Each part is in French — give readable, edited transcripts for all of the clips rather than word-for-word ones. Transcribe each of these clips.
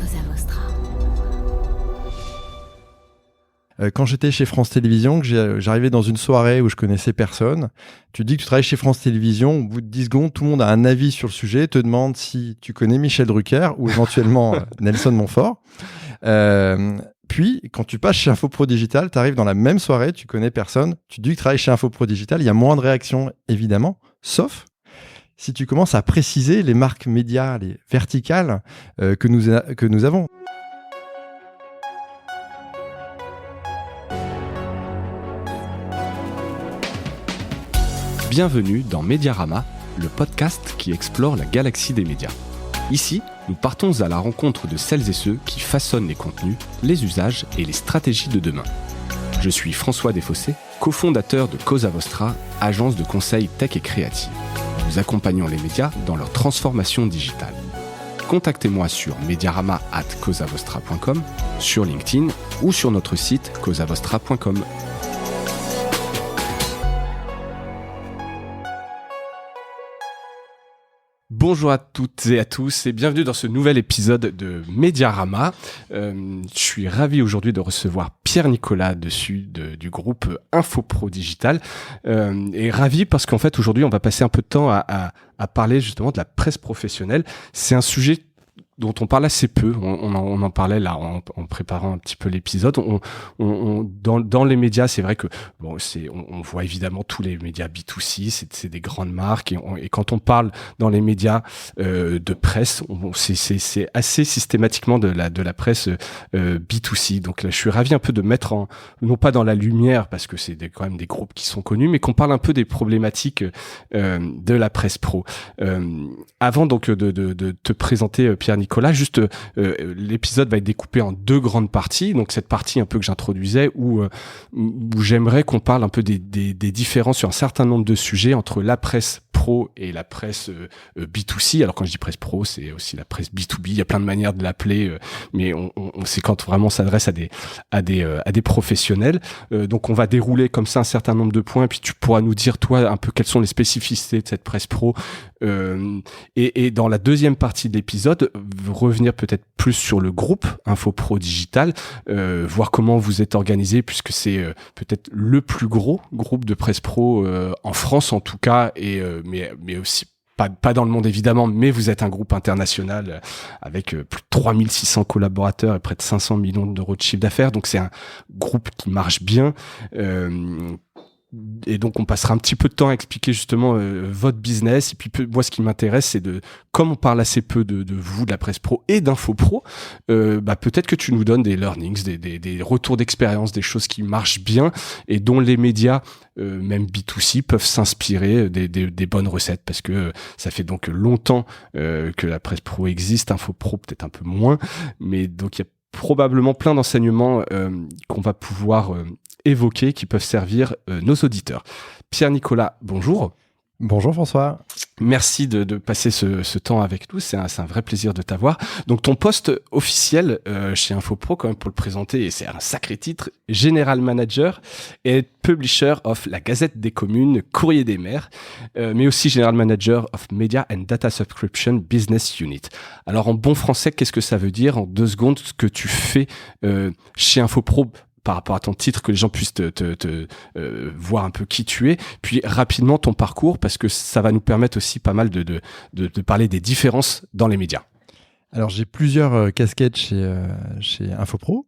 Cosa Vostra. Quand j'étais chez France Télévisions, j'arrivais dans une soirée où je connaissais personne, tu dis que tu travailles chez France Télévisions, au bout de 10 secondes, tout le monde a un avis sur le sujet, te demande si tu connais Michel Drucker ou éventuellement Nelson Montfort. Puis, quand tu passes chez Infopro Digital, tu arrives dans la même soirée, tu connais personne, tu dis que tu travailles chez Infopro Digital, il y a moins de réactions, évidemment, sauf si tu commences à préciser les marques médias, les verticales que nous avons. Bienvenue dans Mediarama, le podcast qui explore la galaxie des médias. Ici, nous partons à la rencontre de celles et ceux qui façonnent les contenus, les usages et les stratégies de demain. Je suis François Desfossés, cofondateur de Cosa Vostra, agence de conseil tech et créative. Nous accompagnons les médias dans leur transformation digitale. Contactez-moi sur mediarama@cosavostra.com, sur LinkedIn ou sur notre site cosavostra.com. Bonjour à toutes et à tous et bienvenue dans ce nouvel épisode de Mediarama. Je suis ravi aujourd'hui de recevoir Pierre-Nicolas du groupe Infopro Digital. Et ravi parce qu'en fait aujourd'hui on va passer un peu de temps à parler justement de la presse professionnelle. C'est un sujet dont on parle assez peu. On en parlait là en préparant un petit peu l'épisode. Dans les médias, c'est vrai que on voit évidemment tous les médias B2C, c'est des grandes marques et quand on parle dans les médias de presse, c'est assez systématiquement de la presse B2C. Donc là, je suis ravi un peu de mettre non pas dans la lumière parce que c'est quand même des groupes qui sont connus, mais qu'on parle un peu des problématiques de la presse pro. Avant donc de te présenter Pierre-Nicolas, juste l'épisode va être découpé en deux grandes parties. Donc cette partie un peu que j'introduisais où j'aimerais qu'on parle un peu des différences sur un certain nombre de sujets entre la presse pro et la presse B2C. Alors quand je dis presse pro, c'est aussi la presse B2B. Il y a plein de manières de l'appeler, mais c'est quand vraiment on s'adresse à des professionnels. Donc on va dérouler comme ça un certain nombre de points, puis tu pourras nous dire toi un peu quelles sont les spécificités de cette presse pro. Et dans la deuxième partie de l'épisode, revenir peut-être plus sur le groupe Infopro Digital, voir comment vous êtes organisé, puisque c'est peut-être le plus gros groupe de presse pro en France en tout cas, mais aussi pas dans le monde évidemment, mais vous êtes un groupe international avec plus de 3600 collaborateurs et près de 500 millions d'euros de chiffre d'affaires, donc c'est un groupe qui marche bien. Et donc on passera un petit peu de temps à expliquer justement votre business. Et puis moi ce qui m'intéresse c'est comme on parle assez peu de vous, de la presse pro et d'infopro, peut-être que tu nous donnes des learnings, des retours d'expérience, des choses qui marchent bien et dont les médias même B2C peuvent s'inspirer des bonnes recettes, parce que ça fait donc longtemps que la presse pro existe, infopro peut-être un peu moins, mais donc il y a probablement plein d'enseignements qu'on va pouvoir évoquer qui peuvent servir nos auditeurs. Pierre-Nicolas, bonjour. Bonjour François. Merci de passer ce temps avec nous, c'est un vrai plaisir de t'avoir. Donc ton poste officiel chez Infopro, quand même pour le présenter, et c'est un sacré titre, General Manager et Publisher of la Gazette des Communes, Courrier des Maires, mais aussi General Manager of Media and Data Subscription Business Unit. Alors en bon français, qu'est-ce que ça veut dire en 2 secondes, ce que tu fais chez Infopro par rapport à ton titre, que les gens puissent te voir un peu qui tu es, puis rapidement ton parcours, parce que ça va nous permettre aussi pas mal de parler des différences dans les médias. Alors j'ai plusieurs casquettes chez Infopro.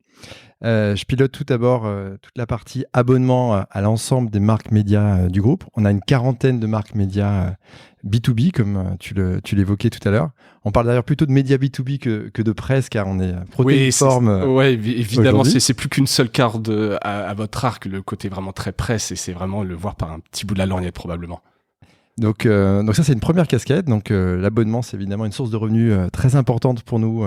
Je pilote tout d'abord toute la partie abonnement à l'ensemble des marques médias du groupe. On a une 40aine de marques médias B2B, comme tu l'évoquais tout à l'heure. On parle d'ailleurs plutôt de médias B2B que de presse, car on est protéiforme. Oui, évidemment, c'est plus qu'une seule corde à votre arc, le côté vraiment très presse, et c'est vraiment le voir par un petit bout de la lorgnette probablement. Donc ça, c'est une première casquette. Donc l'abonnement, c'est évidemment une source de revenus très importante pour nous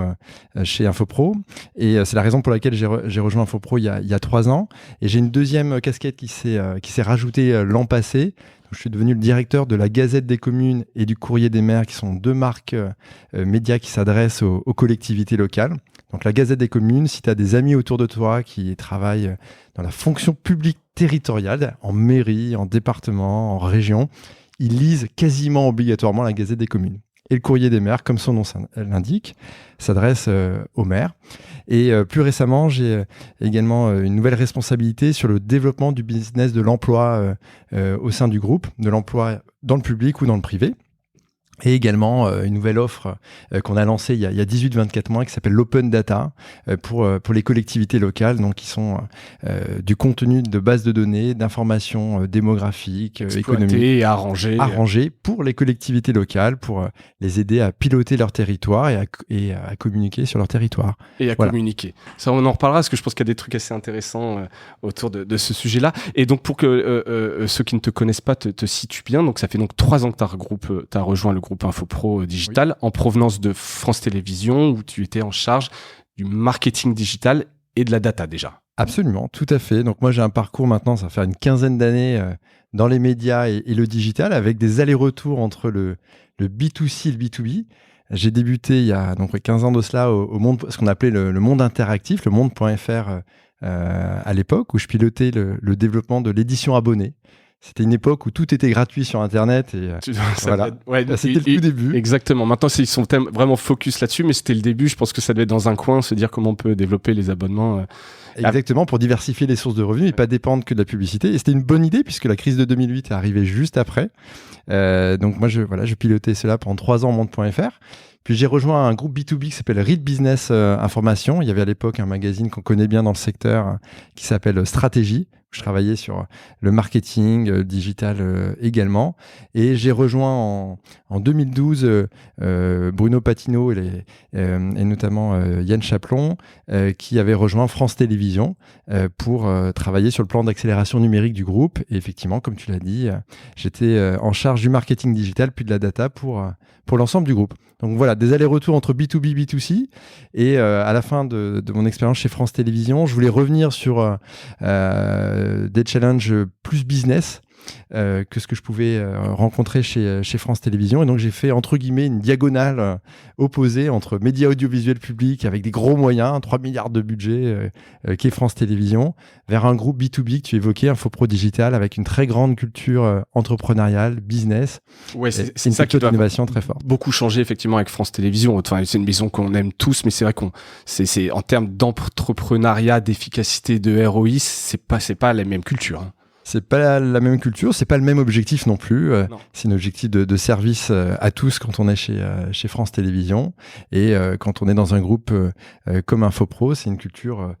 chez Infopro. Et c'est la raison pour laquelle j'ai rejoint Infopro il y a 3 ans. Et j'ai une deuxième casquette qui s'est rajoutée l'an passé. Donc, je suis devenu le directeur de la Gazette des Communes et du Courrier des Maires, qui sont 2 marques médias qui s'adressent aux collectivités locales. Donc la Gazette des Communes, si tu as des amis autour de toi qui travaillent dans la fonction publique territoriale, en mairie, en département, en région, ils lisent quasiment obligatoirement la Gazette des Communes. Et le courrier des maires, comme son nom l'indique, s'adresse aux maires. Et plus récemment, j'ai également une nouvelle responsabilité sur le développement du business de l'emploi au sein du groupe, de l'emploi dans le public ou dans le privé. Et également une nouvelle offre qu'on a lancée il y a 18-24 mois qui s'appelle l'Open Data pour les collectivités locales, donc qui sont du contenu de bases de données, d'informations démographiques, économiques, et arrangées pour les collectivités locales, pour les aider à piloter leur territoire et à communiquer sur leur territoire. Et à communiquer. Ça, on en reparlera parce que je pense qu'il y a des trucs assez intéressants autour de ce sujet-là. Et donc pour que ceux qui ne te connaissent pas te situent bien, donc ça fait donc 3 ans que tu as rejoint le groupe Infopro Digital en provenance de France Télévisions où tu étais en charge du marketing digital et de la data déjà. Absolument, tout à fait. Donc moi j'ai un parcours maintenant, ça va faire une quinzaine d'années dans les médias et le digital avec des allers-retours entre le B2C et le B2B. J'ai débuté il y a donc 15 ans de cela au monde, ce qu'on appelait le monde interactif, le monde.fr à l'époque où je pilotais le développement de l'édition abonnée. C'était une époque où tout était gratuit sur Internet et voilà. C'était le tout début. Exactement. Maintenant, ils sont vraiment focus là-dessus, mais c'était le début. Je pense que ça devait être dans un coin, se dire comment on peut développer les abonnements. Exactement, pour diversifier les sources de revenus et pas dépendre que de la publicité. Et c'était une bonne idée puisque la crise de 2008 est arrivée juste après. Donc moi, je pilotais cela pendant 3 ans, Monde.fr. Puis j'ai rejoint un groupe B2B qui s'appelle Read Business Information. Il y avait à l'époque un magazine qu'on connaît bien dans le secteur qui s'appelle Stratégie. Je travaillais sur le marketing digital également. Et j'ai rejoint en 2012 Bruno Patino et notamment Yann Chaplon qui avaient rejoint France Télévisions pour travailler sur le plan d'accélération numérique du groupe. Et effectivement, comme tu l'as dit, j'étais en charge du marketing digital puis de la data pour l'ensemble du groupe. Donc voilà, des allers-retours entre B2B, B2C. Et à la fin de mon expérience chez France Télévisions, je voulais revenir sur des challenges plus business que ce que je pouvais rencontrer chez France Télévisions. Et donc, j'ai fait, entre guillemets, une diagonale opposée entre médias audiovisuels publics avec des gros moyens, 3 milliards de budget, qui est France Télévisions, vers un groupe B2B que tu évoquais, Infopro Digital, avec une très grande culture entrepreneuriale, business. Ouais, c'est ça qui doit innovation très forte. Beaucoup changer, effectivement, avec France Télévisions. Enfin, c'est une maison qu'on aime tous, mais c'est vrai c'est en termes d'entrepreneuriat, d'efficacité, de ROI, c'est pas la même culture, hein. C'est pas la même culture, c'est pas le même objectif non plus. C'est un objectif de service à tous quand on est chez France Télévisions et quand on est dans un groupe comme Infopro, c'est une culture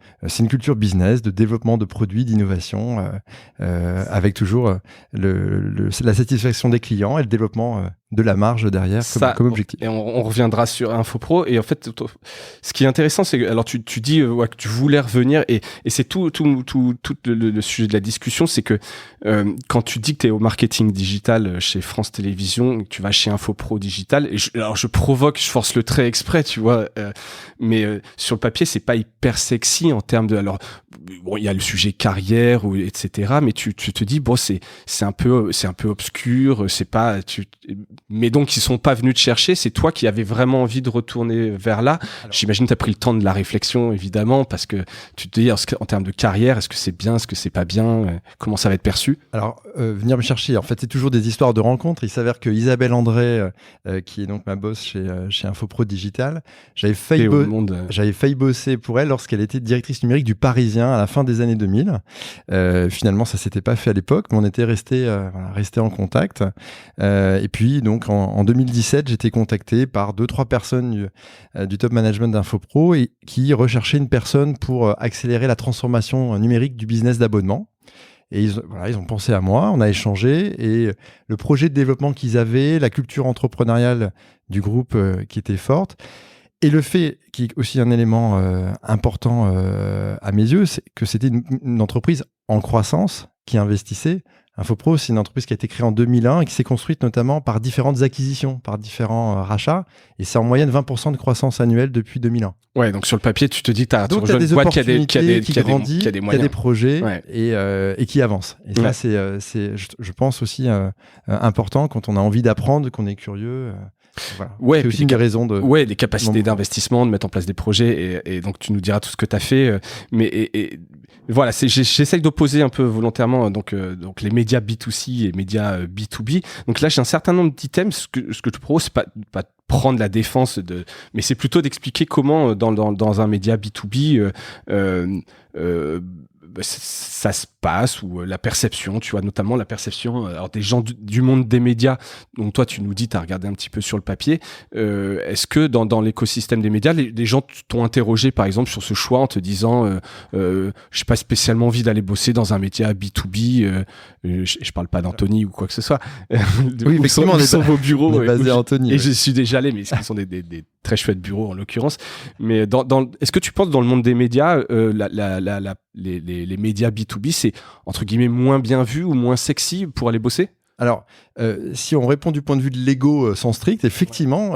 business, de développement de produits, d'innovation, avec toujours la satisfaction des clients et le développement de la marge derrière comme objectif. Et on reviendra sur Infopro. Et en fait, ce qui est intéressant, c'est que alors tu dis que tu voulais revenir et c'est tout le sujet de la discussion, c'est que quand tu dis que tu es au marketing digital chez France Télévisions, que tu vas chez Infopro Digital, et je force le trait exprès, tu vois, mais sur le papier, c'est pas hyper sexy en termes de. Alors, bon, il y a le sujet carrière etc. Mais tu te dis bon, c'est un peu obscur, c'est pas mais donc ils sont pas venus te chercher, c'est toi qui avais vraiment envie de retourner vers là. Alors, j'imagine tu as pris le temps de la réflexion évidemment parce que tu te dis en termes de carrière, est-ce que c'est bien, est-ce que c'est pas bien, comment ça va être perçu? Alors venir me chercher, en fait c'est toujours des histoires de rencontres. Il s'avère que Isabelle André qui est donc ma boss chez Infopro Digital, j'avais failli bosser pour elle lorsqu'elle était directrice numérique du Parisien à la fin des années 2000. Finalement ça s'était pas fait à l'époque, mais on était resté en contact. Et puis donc en 2017, j'étais contacté par 2-3 personnes du top management d'Infopro et qui recherchaient une personne pour accélérer la transformation numérique du business d'abonnement. Et ils ont pensé à moi, on a échangé et le projet de développement qu'ils avaient, la culture entrepreneuriale du groupe qui était forte et le fait, qui est aussi un élément important à mes yeux, c'est que c'était une entreprise en croissance qui investissait. Infopro, c'est une entreprise qui a été créée en 2001 et qui s'est construite notamment par différentes acquisitions, par différents rachats. Et c'est en moyenne 20% de croissance annuelle depuis 2001. Ouais, donc sur le papier, tu te dis que tu as des opportunités qui a des moyens, qui a des projets ouais. et qui avancent. Et ça, c'est je pense aussi important quand on a envie d'apprendre, qu'on est curieux. Voilà. Ouais, c'est aussi une des raisons de... Ouais, les capacités d'investissement, de mettre en place des projets, et donc tu nous diras tout ce que tu as fait. Mais voilà, j'essaye d'opposer un peu volontairement donc les médias B2C et médias B2B. Donc là, j'ai un certain nombre d'items. Ce que je te propose, c'est pas prendre la défense mais c'est plutôt d'expliquer comment dans un média B2B ça se passe, ou la perception, tu vois, notamment la perception des gens du monde des médias. Donc toi, tu nous dis, tu as regardé un petit peu sur le papier. Est-ce que dans l'écosystème des médias, les gens t'ont interrogé, par exemple, sur ce choix en te disant j'ai pas spécialement envie d'aller bosser dans un média B2B, je parle pas d'Anthony ou quoi que ce soit. Oui, effectivement, où sont vos bureaux, on est basé à Anthony. Et je suis déjà allé, mais ce sont des très chouettes bureaux en l'occurrence. Mais est-ce que tu penses dans le monde des médias, les médias B2B, c'est entre guillemets moins bien vu ou moins sexy pour aller bosser? Alors, si on répond du point de vue de l'ego sans strict, effectivement,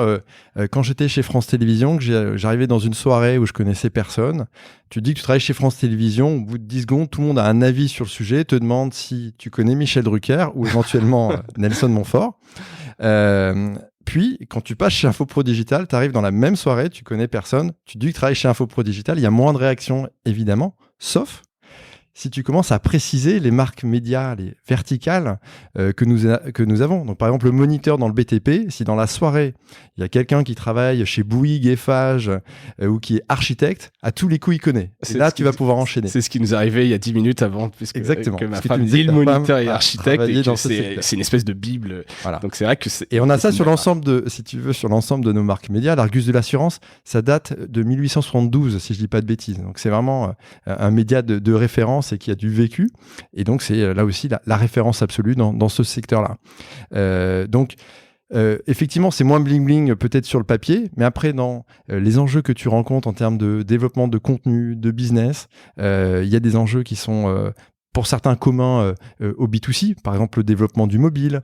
quand j'étais chez France Télévisions, que j'arrivais dans une soirée où je connaissais personne, tu dis que tu travailles chez France Télévisions, au bout de 10 secondes, tout le monde a un avis sur le sujet, te demande si tu connais Michel Drucker ou éventuellement Nelson Montfort. Puis, quand tu passes chez Infopro Digital, tu arrives dans la même soirée, tu connais personne, tu dis que tu travailles chez Infopro Digital, il y a moins de réactions, évidemment, sauf si tu commences à préciser les marques médias, les verticales que nous avons. Donc, par exemple, le moniteur dans le BTP, si dans la soirée, il y a quelqu'un qui travaille chez Bouygues, Eiffage ou qui est architecte, à tous les coups, il connaît. Et là, tu vas pouvoir enchaîner. C'est ce qui nous est arrivé il y a 10 minutes avant, puisque exactement. Que ma femme dit le moniteur et architecte, et c'est une espèce de bible. Voilà. Donc, c'est vrai que et on a ça sur l'ensemble si tu veux, sur l'ensemble de nos marques médias. L'Argus de l'assurance, ça date de 1872, si je dis pas de bêtises. Donc, c'est vraiment un média de référence et qui a du vécu, et donc c'est là aussi la référence absolue dans ce secteur-là. Effectivement, c'est moins bling-bling peut-être sur le papier, mais après, dans les enjeux que tu rencontres en termes de développement de contenu, de business, il y a des enjeux qui sont pour certains communs au B2C, par exemple le développement du mobile,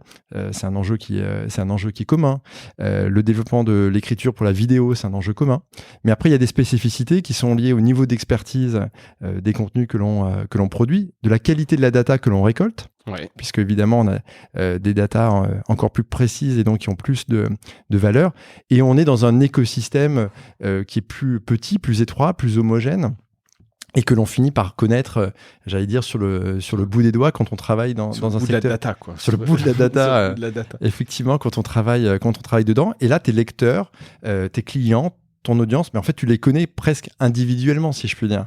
c'est un enjeu qui est commun. Le développement de l'écriture pour la vidéo, c'est un enjeu commun. Mais après, il y a des spécificités qui sont liées au niveau d'expertise des contenus que l'on produit, de la qualité de la data que l'on récolte. Ouais. Puisque évidemment on a des datas encore plus précises et donc qui ont plus de valeur. Et on est dans un écosystème qui est plus petit, plus étroit, plus homogène, et que l'on finit par connaître, j'allais dire, sur le bout des doigts quand on travaille dans un secteur. Sur le bout de la data, quoi. Sur le bout de la data, effectivement, quand on travaille dedans. Et là, tes lecteurs, tes clients, ton audience, mais en fait, tu les connais presque individuellement, si je puis dire.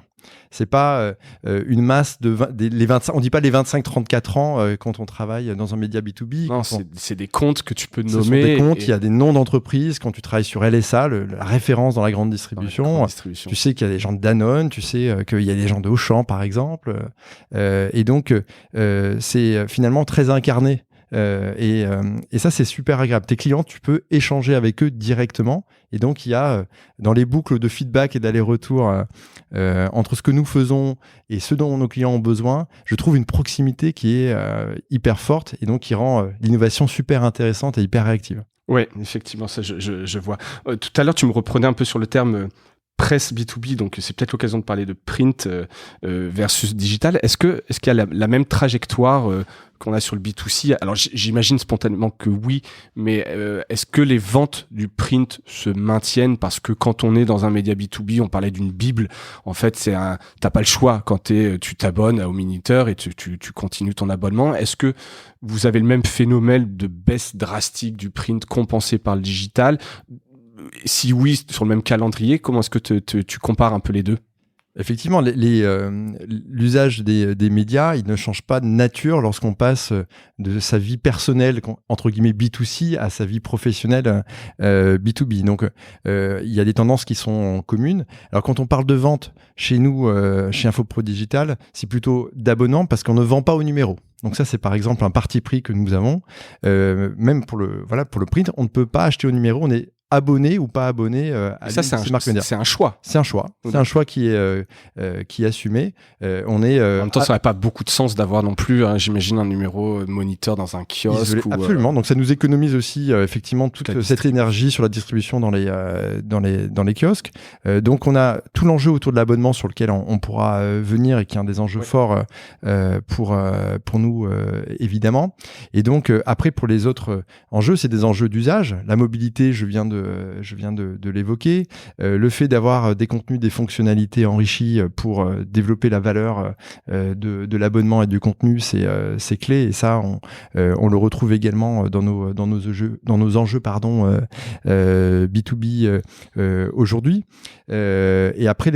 C'est pas une masse les 25, on dit pas les 25-34 ans quand on travaille dans un média B2B. Non, c'est des comptes que tu peux nommer. Ce sont des comptes, il y a des noms d'entreprises. Quand tu travailles sur LSA, la référence dans la grande distribution, tu sais qu'il y a des gens de Danone, tu sais qu'il y a des gens de Auchan, par exemple. Et donc, c'est finalement très incarné. Et ça, c'est super agréable. Tes clients, tu peux échanger avec eux directement. Et donc, il y a dans les boucles de feedback et d'aller-retour entre ce que nous faisons et ce dont nos clients ont besoin, je trouve une proximité qui est hyper forte et donc qui rend l'innovation super intéressante et hyper réactive. Oui, effectivement, ça, je vois. Tout à l'heure, tu me reprenais un peu sur le terme presse B2B, donc c'est peut-être l'occasion de parler de print versus digital. Est-ce qu'il y a la même trajectoire qu'on a sur le B2C? Alors j'imagine spontanément que oui, mais est-ce que les ventes du print se maintiennent? Parce que quand on est dans un média B2B, on parlait d'une bible, en fait t'as pas le choix quand tu t'abonnes au Minuteur et tu continues ton abonnement. Est-ce que vous avez le même phénomène de baisse drastique du print compensé par le digital? Si oui, sur le même calendrier, comment est-ce que tu compares un peu les deux? Effectivement, l'usage des médias, il ne change pas de nature lorsqu'on passe de sa vie personnelle, entre guillemets B2C, à sa vie professionnelle B2B. Donc, il y a des tendances qui sont communes. Alors, quand on parle de vente, chez nous, chez Infopro Digital, c'est plutôt d'abonnement parce qu'on ne vend pas au numéro. Donc ça, c'est par exemple un parti pris que nous avons. Même pour le print, on ne peut pas acheter au numéro, on est abonné ou pas abonné à ça, ces marques médias. C'est un choix. C'est un choix. C'est un choix qui est assumé. En même temps, ça n'aurait pas beaucoup de sens d'avoir non plus, j'imagine, un numéro moniteur dans un kiosque. Absolument. Donc ça nous économise aussi effectivement toute cette énergie sur la distribution dans les kiosques. Donc on a tout l'enjeu autour de l'abonnement sur lequel on pourra venir et qui est un des enjeux forts pour nous évidemment. Et donc après pour les autres enjeux, c'est des enjeux d'usage. La mobilité, je viens de l'évoquer. Le fait d'avoir des contenus, des fonctionnalités enrichies pour développer la valeur de l'abonnement et du contenu, c'est clé. Et ça, on le retrouve également dans nos enjeux B2B aujourd'hui. Et après,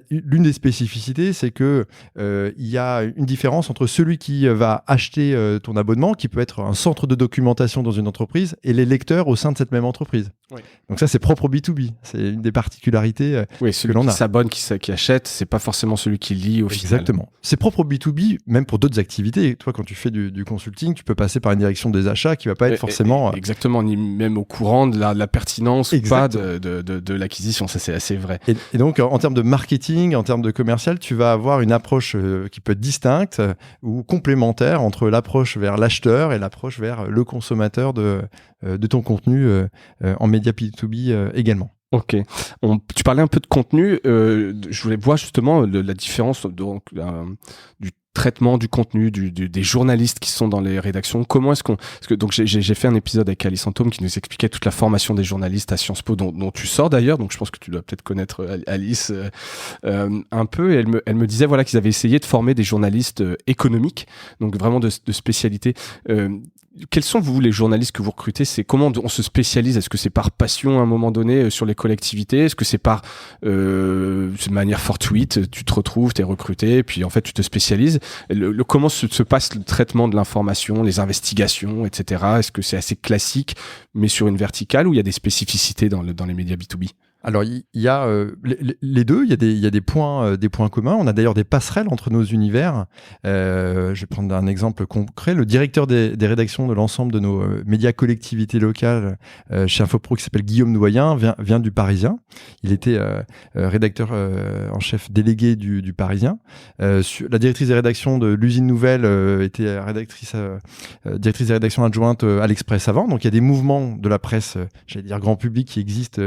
l'une des spécificités, c'est que il y a une différence entre celui qui va acheter ton abonnement, qui peut être un centre de documentation dans une entreprise, et les lecteurs au sein de cette même entreprise. Oui. Donc ça, c'est propre au B2B. C'est une des particularités que l'on a. Celui qui s'abonne, qui achète, c'est pas forcément celui qui lit au final. Exactement. C'est propre au B2B, même pour d'autres activités. Toi, quand tu fais du consulting, tu peux passer par une direction des achats qui va pas être forcément... Exactement, ni même au courant de la pertinence ou pas de l'acquisition. Ça, c'est assez vrai. Et donc, en termes de marketing, en termes de commercial, tu vas avoir une approche qui peut être distincte ou complémentaire entre l'approche vers l'acheteur et l'approche vers le consommateur de ton contenu en média B2B également. Ok. Tu parlais un peu de contenu. Je voulais voir justement la différence du traitement du contenu des journalistes qui sont dans les rédactions. Comment est-ce donc j'ai fait un épisode avec Alice Antôme qui nous expliquait toute la formation des journalistes à Sciences Po dont tu sors d'ailleurs, donc je pense que tu dois peut-être connaître Alice un peu, et elle me disait voilà qu'ils avaient essayé de former des journalistes économiques, donc vraiment de spécialité. Quels sont, vous, les journalistes que vous recrutez? C'est comment on se spécialise? Est-ce que c'est par passion à un moment donné sur les collectivités? Est-ce que c'est par de manière fortuite, tu te retrouves, t'es recruté, puis en fait tu te spécialises? Comment se passe le traitement de l'information, les investigations, etc.? Est-ce que c'est assez classique, mais sur une verticale, ou il y a des spécificités dans les médias B2B? Alors, il y a les deux, il y a des points communs. On a d'ailleurs des passerelles entre nos univers. Je vais prendre un exemple concret. Le directeur des rédactions de l'ensemble de nos médias collectivités locales chez Infopro, qui s'appelle Guillaume Doyen, vient du Parisien. Il était rédacteur en chef délégué du Parisien. La directrice des rédactions de l'Usine Nouvelle était directrice des rédactions adjointes à l'Express avant. Donc, il y a des mouvements de la presse, j'allais dire grand public, qui existent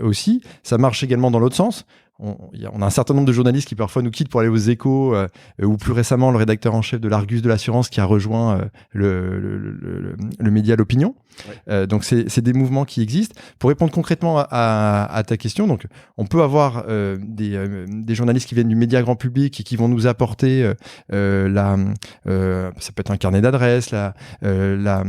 aussi. Ça marche également dans l'autre sens. On a un certain nombre de journalistes qui parfois nous quittent pour aller aux Échos, ou plus récemment le rédacteur en chef de l'Argus de l'assurance qui a rejoint le média L'Opinion. Ouais. Donc c'est des mouvements qui existent. Pour répondre concrètement à ta question, donc on peut avoir des journalistes qui viennent du média grand public et qui vont nous apporter ça peut être un carnet d'adresses, la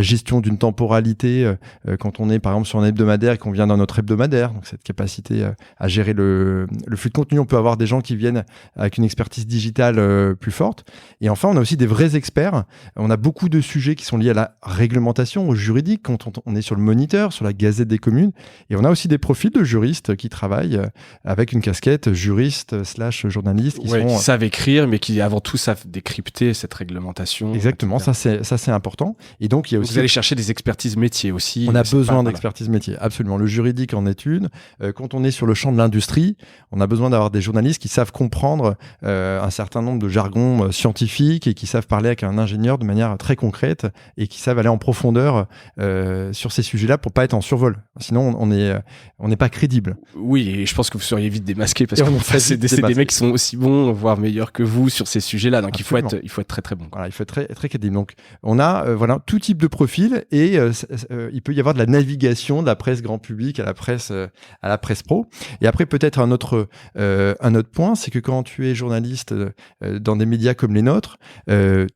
gestion d'une temporalité quand on est par exemple sur un hebdomadaire et qu'on vient dans notre hebdomadaire, donc cette capacité à gérer le flux de contenu. On peut avoir des gens qui viennent avec une expertise digitale plus forte. Et enfin, on a aussi des vrais experts. On a beaucoup de sujets qui sont liés à la réglementation, au juridique, quand on est sur le Moniteur, sur la Gazette des communes. Et on a aussi des profils de juristes qui travaillent avec une casquette juriste/journaliste. Qui savent écrire, mais qui avant tout savent décrypter cette réglementation. Exactement, ça c'est important. Et donc, il y a aussi... Vous allez chercher des expertises métiers aussi. On a besoin d'expertise métier, absolument. Le juridique en est une. Quand on est sur le champ de l'industrie, on a besoin d'avoir des journalistes qui savent comprendre un certain nombre de jargons scientifiques et qui savent parler avec un ingénieur de manière très concrète et qui savent aller en profondeur sur ces sujets-là pour pas être en survol. Sinon, on n'est pas crédible. Oui, et je pense que vous seriez vite démasqué parce que c'est des mecs qui sont aussi bons, voire meilleurs que vous sur ces sujets-là. Donc il faut être très très bon. Voilà, il faut être très très crédible. Donc on a tout type de profil et il peut y avoir de la navigation de la presse grand public à la presse pro. Et après peut-être un autre point, c'est que quand tu es journaliste dans des médias comme les nôtres,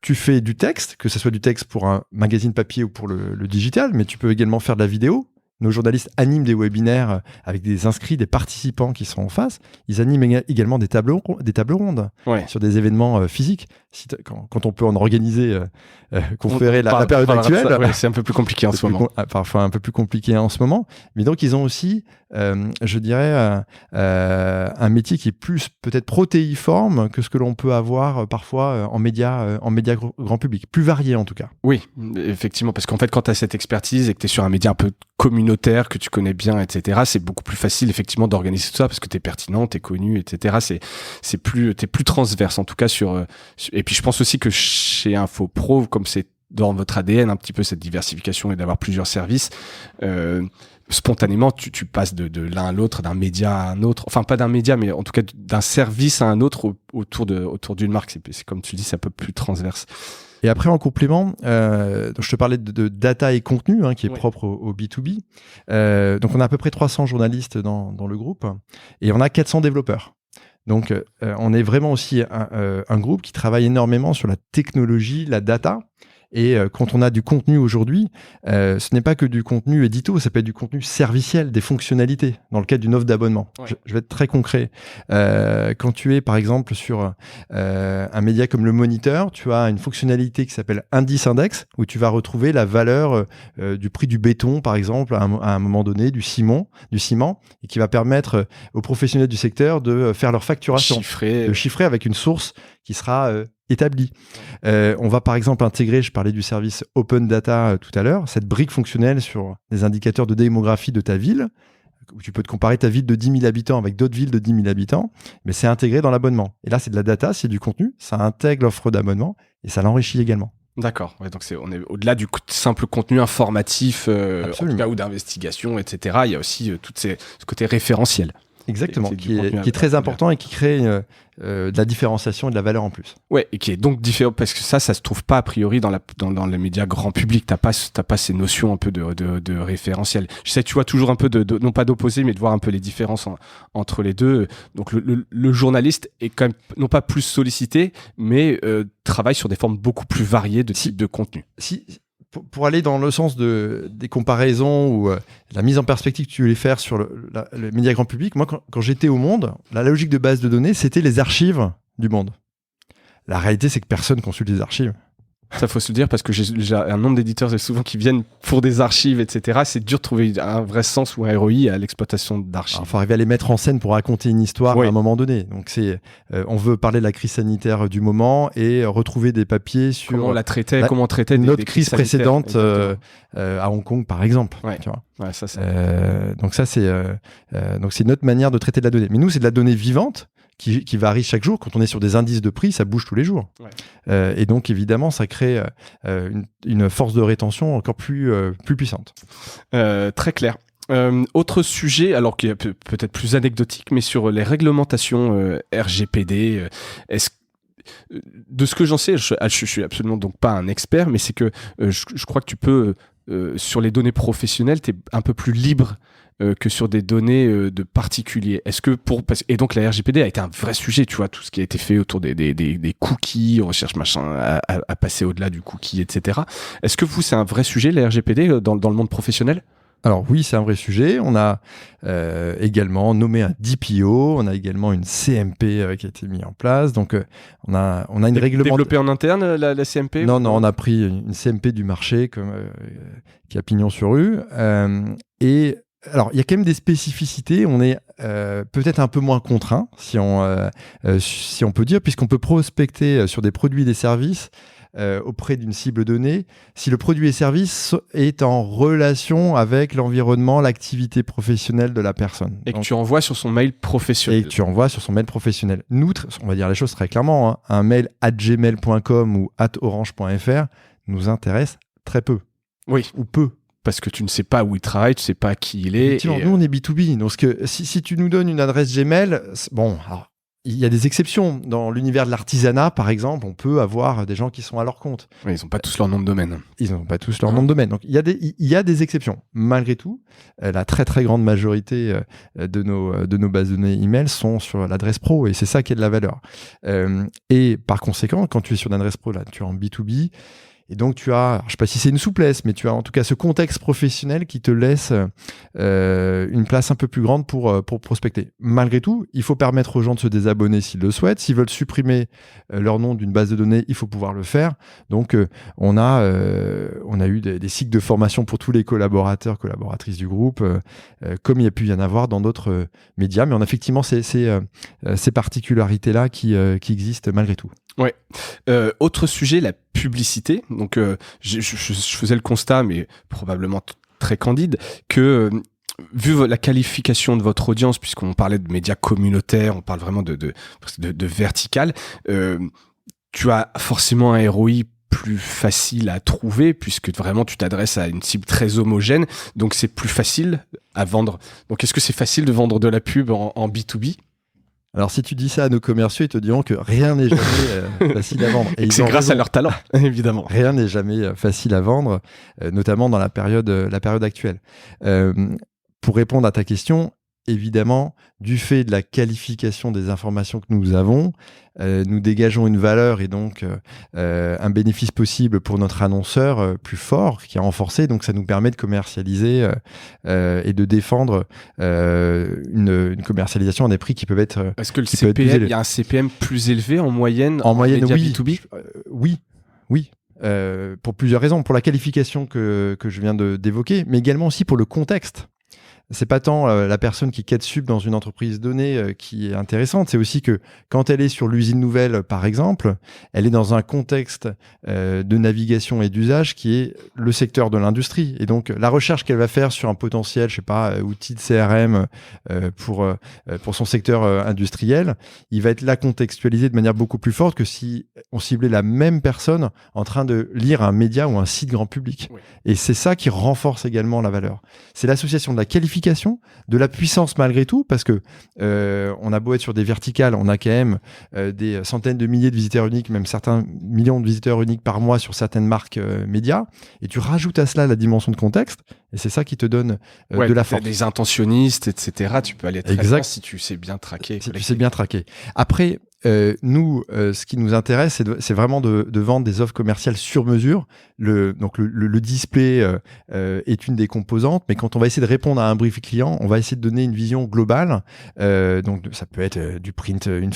tu fais du texte, que ce soit du texte pour un magazine papier ou pour le digital, mais tu peux également faire de la vidéo. Nos journalistes animent des webinaires avec des inscrits, des participants qui sont en face. Ils animent également des tables rondes sur des événements physiques. Quand on peut en organiser, conférer la période actuelle. C'est un peu plus compliqué en ce moment. Parfois un peu plus compliqué en ce moment. Mais donc, ils ont aussi, je dirais, un métier qui est plus peut-être protéiforme que ce que l'on peut avoir parfois en médias grand public. Plus varié en tout cas. Oui, effectivement. Parce qu'en fait, quand tu as cette expertise et que tu es sur un média un peu communautaire que tu connais bien, etc., c'est beaucoup plus facile effectivement d'organiser tout ça parce que t'es pertinent, t'es connu, etc. T'es plus transverse en tout cas et puis je pense aussi que chez InfoPro, comme c'est dans votre ADN un petit peu cette diversification et d'avoir plusieurs services, spontanément tu passes de l'un à l'autre, d'un média à un autre, enfin pas d'un média mais en tout cas d'un service à un autre autour d'une marque. C'est comme tu dis, c'est un peu plus transverse. Et après, en complément, donc je te parlais de data et contenu, qui est propre au B2B. Donc, on a à peu près 300 journalistes dans le groupe et on a 400 développeurs. Donc, on est vraiment aussi un groupe qui travaille énormément sur la technologie, la data. Et quand on a du contenu aujourd'hui, ce n'est pas que du contenu édito, ça peut être du contenu serviciel, des fonctionnalités dans le cadre d'une offre d'abonnement. Ouais. Je vais être très concret. Quand tu es par exemple sur un média comme Le Moniteur, tu as une fonctionnalité qui s'appelle Indice Index, où tu vas retrouver la valeur du prix du béton, par exemple, à un moment donné, du ciment, et qui va permettre aux professionnels du secteur de faire leur facturation, de chiffrer avec une source qui sera établi. On va par exemple intégrer, je parlais du service Open Data tout à l'heure, cette brique fonctionnelle sur des indicateurs de démographie de ta ville, où tu peux te comparer ta ville de 10 000 habitants avec d'autres villes de 10 000 habitants, mais c'est intégré dans l'abonnement. Et là, c'est de la data, c'est du contenu, ça intègre l'offre d'abonnement et ça l'enrichit également. D'accord. Ouais, donc on est au-delà du simple contenu informatif en tout cas, ou d'investigation, etc. Il y a aussi ce côté référentiel. Exactement, qui est très important et qui crée de la différenciation et de la valeur en plus. Ouais, et qui est donc différent parce que ça se trouve pas a priori dans les médias grand public. T'as pas ces notions un peu de référentiel. Je sais, tu vois toujours un peu non pas d'opposer, mais de voir un peu les différences entre les deux. Donc le journaliste est quand même non pas plus sollicité, mais travaille sur des formes beaucoup plus variées de types de contenu. Pour aller dans le sens des comparaisons ou la mise en perspective que tu voulais faire sur le média grand public, moi, quand j'étais au Monde, la logique de base de données, c'était les archives du Monde. La réalité, c'est que personne consulte les archives. Ça, faut se le dire, parce que j'ai un nombre d'éditeurs souvent qui viennent pour des archives, etc. C'est dur de trouver un vrai sens ou un ROI à l'exploitation d'archives. Il faut arriver à les mettre en scène pour raconter une histoire à un moment donné. Donc, on veut parler de la crise sanitaire du moment et retrouver des papiers sur comment on la traitait, comment on traitait notre crise précédente à Hong Kong, par exemple. Ouais. Tu vois. Ouais, ça, donc, c'est notre manière de traiter de la donnée. Mais nous, c'est de la donnée vivante qui varie chaque jour. Quand on est sur des indices de prix, ça bouge tous les jours. Ouais. Et donc, évidemment, ça crée une force de rétention encore plus puissante. Très clair. Autre sujet, alors qui est peut-être plus anecdotique, mais sur les réglementations RGPD, de ce que j'en sais, je suis absolument donc pas un expert, mais c'est que je crois que tu peux, sur les données professionnelles, tu es un peu plus libre que sur des données de particuliers. Est-ce que et donc la RGPD a été un vrai sujet, tu vois, tout ce qui a été fait autour des cookies, recherche machin, à passer au-delà du cookie, etc. Est-ce que c'est un vrai sujet, la RGPD, dans le monde professionnel ? Alors oui, c'est un vrai sujet. On a également nommé un DPO, on a également une CMP qui a été mise en place. Donc on a une réglementation. Développée en interne, la CMP ? Non, on a pris une CMP du marché qui a pignon sur rue. Et alors, il y a quand même des spécificités. On est peut-être un peu moins contraint, si on peut dire, puisqu'on peut prospecter sur des produits et des services auprès d'une cible donnée si le produit et service est en relation avec l'environnement, l'activité professionnelle de la personne. Et que tu envoies sur son mail professionnel. Nous, on va dire les choses très clairement, un mail @gmail.com ou @orange.fr nous intéresse très peu. Oui. Ou peu. Parce que tu ne sais pas où il travaille, tu ne sais pas qui il est. Effectivement, nous, on est B2B. Donc, si tu nous donnes une adresse Gmail, alors, il y a des exceptions. Dans l'univers de l'artisanat, par exemple, on peut avoir des gens qui sont à leur compte. Oui, ils n'ont pas tous leur nom de domaine. Donc, il y a des exceptions. Malgré tout, la très, très grande majorité de nos bases de données email sont sur l'adresse pro. Et c'est ça qui a de la valeur. Et par conséquent, quand tu es sur l'adresse pro, là, tu es en B2B. Et donc, tu as, je ne sais pas si c'est une souplesse, mais tu as en tout cas ce contexte professionnel qui te laisse une place un peu plus grande pour prospecter. Malgré tout, il faut permettre aux gens de se désabonner s'ils le souhaitent. S'ils veulent supprimer leur nom d'une base de données, il faut pouvoir le faire. Donc, on a eu des cycles de formation pour tous les collaborateurs, collaboratrices du groupe, comme il y a pu y en avoir dans d'autres médias. Mais on a effectivement ces particularités-là qui existent malgré tout. Ouais. Autre sujet, la publicité. Donc, je faisais le constat, mais probablement très candide que vu la qualification de votre audience, puisqu'on parlait de médias communautaires, on parle vraiment de vertical, tu as forcément un ROI plus facile à trouver puisque vraiment tu t'adresses à une cible très homogène, donc c'est plus facile à vendre. Donc est-ce que c'est facile de vendre de la pub en B2B ? Alors, si tu dis ça à nos commerciaux, ils te diront que rien n'est jamais facile à vendre. Et c'est grâce à leur talent, évidemment. Rien n'est jamais facile à vendre, notamment dans la période actuelle. Pour répondre à ta question, évidemment, du fait de la qualification des informations que nous avons, nous dégageons une valeur et donc un bénéfice possible pour notre annonceur plus fort, qui est renforcé. Donc, ça nous permet de commercialiser et de défendre une commercialisation à des prix qui peuvent être. Est-ce que le CPM, il y a un CPM plus élevé en moyenne oui. B2B ? Oui. Pour plusieurs raisons. Pour la qualification que je viens d'évoquer, mais également aussi pour le contexte. C'est pas tant la personne qui quête sub dans une entreprise donnée qui est intéressante, c'est aussi que quand elle est sur l'usine nouvelle, par exemple, elle est dans un contexte de navigation et d'usage qui est le secteur de l'industrie. Et donc, la recherche qu'elle va faire sur un potentiel, je sais pas, outil de CRM pour son secteur industriel, il va être là contextualisé de manière beaucoup plus forte que si on ciblait la même personne en train de lire un média ou un site grand public. Oui. Et c'est ça qui renforce également la valeur. C'est l'association de la qualification, de la puissance malgré tout, parce que on a beau être sur des verticales, on a quand même des centaines de milliers de visiteurs uniques, même certains millions de visiteurs uniques par mois sur certaines marques médias, et tu rajoutes à cela la dimension de contexte, et c'est ça qui te donne de la force. Des intentionnistes, etc. Tu peux aller très loin si tu sais bien traquer. Si tu sais bien traquer. Après, nous, ce qui nous intéresse, c'est vraiment de vendre des offres commerciales sur mesure. Donc le display est une des composantes, mais quand on va essayer de répondre à un brief client, on va essayer de donner une vision globale. Donc ça peut être du print, une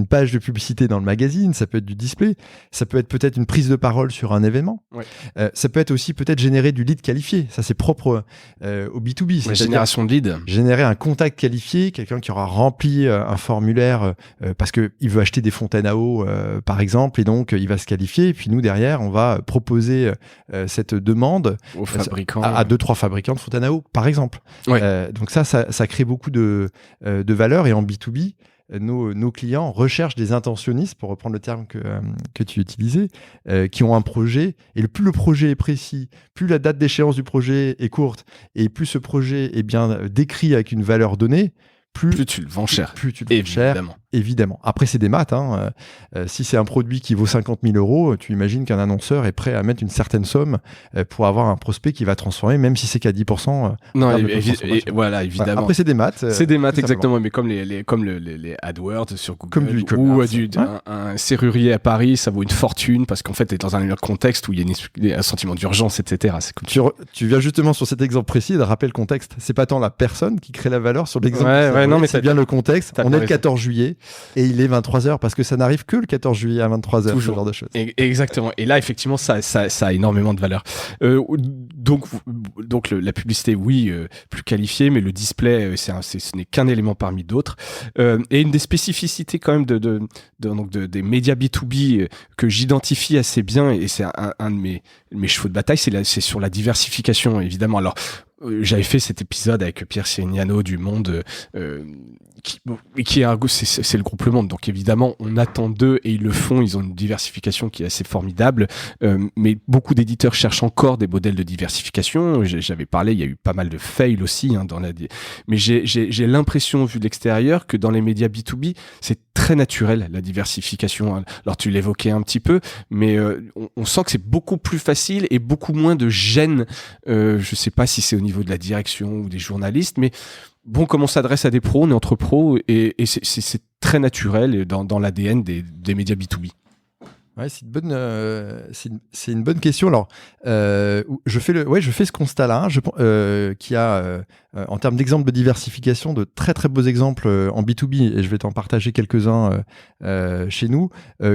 page de publicité dans le magazine, ça peut être du display, ça peut être peut-être une prise de parole sur un événement. Ouais. Ça peut être aussi peut-être générer du lead qualifié. Ça, c'est propre au B2B. La génération de lead. Générer un contact qualifié, quelqu'un qui aura rempli un formulaire parce qu'il veut acheter des fontaines à eau, par exemple, et donc il va se qualifier. Et puis nous, derrière, on va proposer cette demande aux fabricants, à 2-3 fabricants de fontaines à eau, par exemple. Ouais. Donc ça crée beaucoup de valeur. Et en B2B, nos clients recherchent des intentionnistes, pour reprendre le terme que tu utilisais, qui ont un projet. Et plus le projet est précis, plus la date d'échéance du projet est courte, et plus ce projet est bien décrit avec une valeur donnée, plus tu le vends cher. Plus tu le vends cher, évidemment. Après, c'est des maths. Si c'est un produit qui vaut 50 000 euros, tu imagines qu'un annonceur est prêt à mettre une certaine somme pour avoir un prospect qui va transformer, même si c'est qu'à 10%. Non, voilà, évidemment. Voilà. Après, c'est des maths. C'est des maths, exactement. Mais comme les AdWords sur Google, comme du un serrurier à Paris, ça vaut une fortune parce qu'en fait, tu es dans un contexte où il y a un sentiment d'urgence, etc. C'est comme tu viens justement sur cet exemple précis de rappeler le contexte. C'est pas tant la personne qui crée la valeur sur l'exemple. Non, mais c'est bien le contexte. On est le 14 juillet et il est 23h parce que ça n'arrive que le 14 juillet à 23h. Toujours. Ce genre de choses. Exactement. Et là, effectivement, ça a énormément de valeur. Donc la publicité, oui, plus qualifiée, mais le display, ce n'est qu'un élément parmi d'autres. Et une des spécificités quand même des médias B2B que j'identifie assez bien, et c'est un de mes chevaux de bataille, c'est sur la diversification, évidemment. Alors, j'avais fait cet épisode avec Pierre Signano du Monde, c'est le groupe Le Monde, donc évidemment on attend d'eux et ils le font, ils ont une diversification qui est assez formidable, mais beaucoup d'éditeurs cherchent encore des modèles de diversification. J'avais parlé, il y a eu pas mal de fails aussi mais j'ai l'impression, vu de l'extérieur, que dans les médias B2B c'est très naturel la diversification. Alors tu l'évoquais un petit peu, mais on sent que c'est beaucoup plus facile et beaucoup moins de gêne. Je sais pas si c'est au niveau de la direction ou des journalistes, mais bon, comme on s'adresse à des pros, on est entre pros et c'est très naturel dans l'ADN des médias B2B. Ouais, c'est une bonne question. Alors, je fais ce constat-là, qui a, en termes d'exemples de diversification, de très très beaux exemples en B2B, et je vais t'en partager quelques-uns chez nous.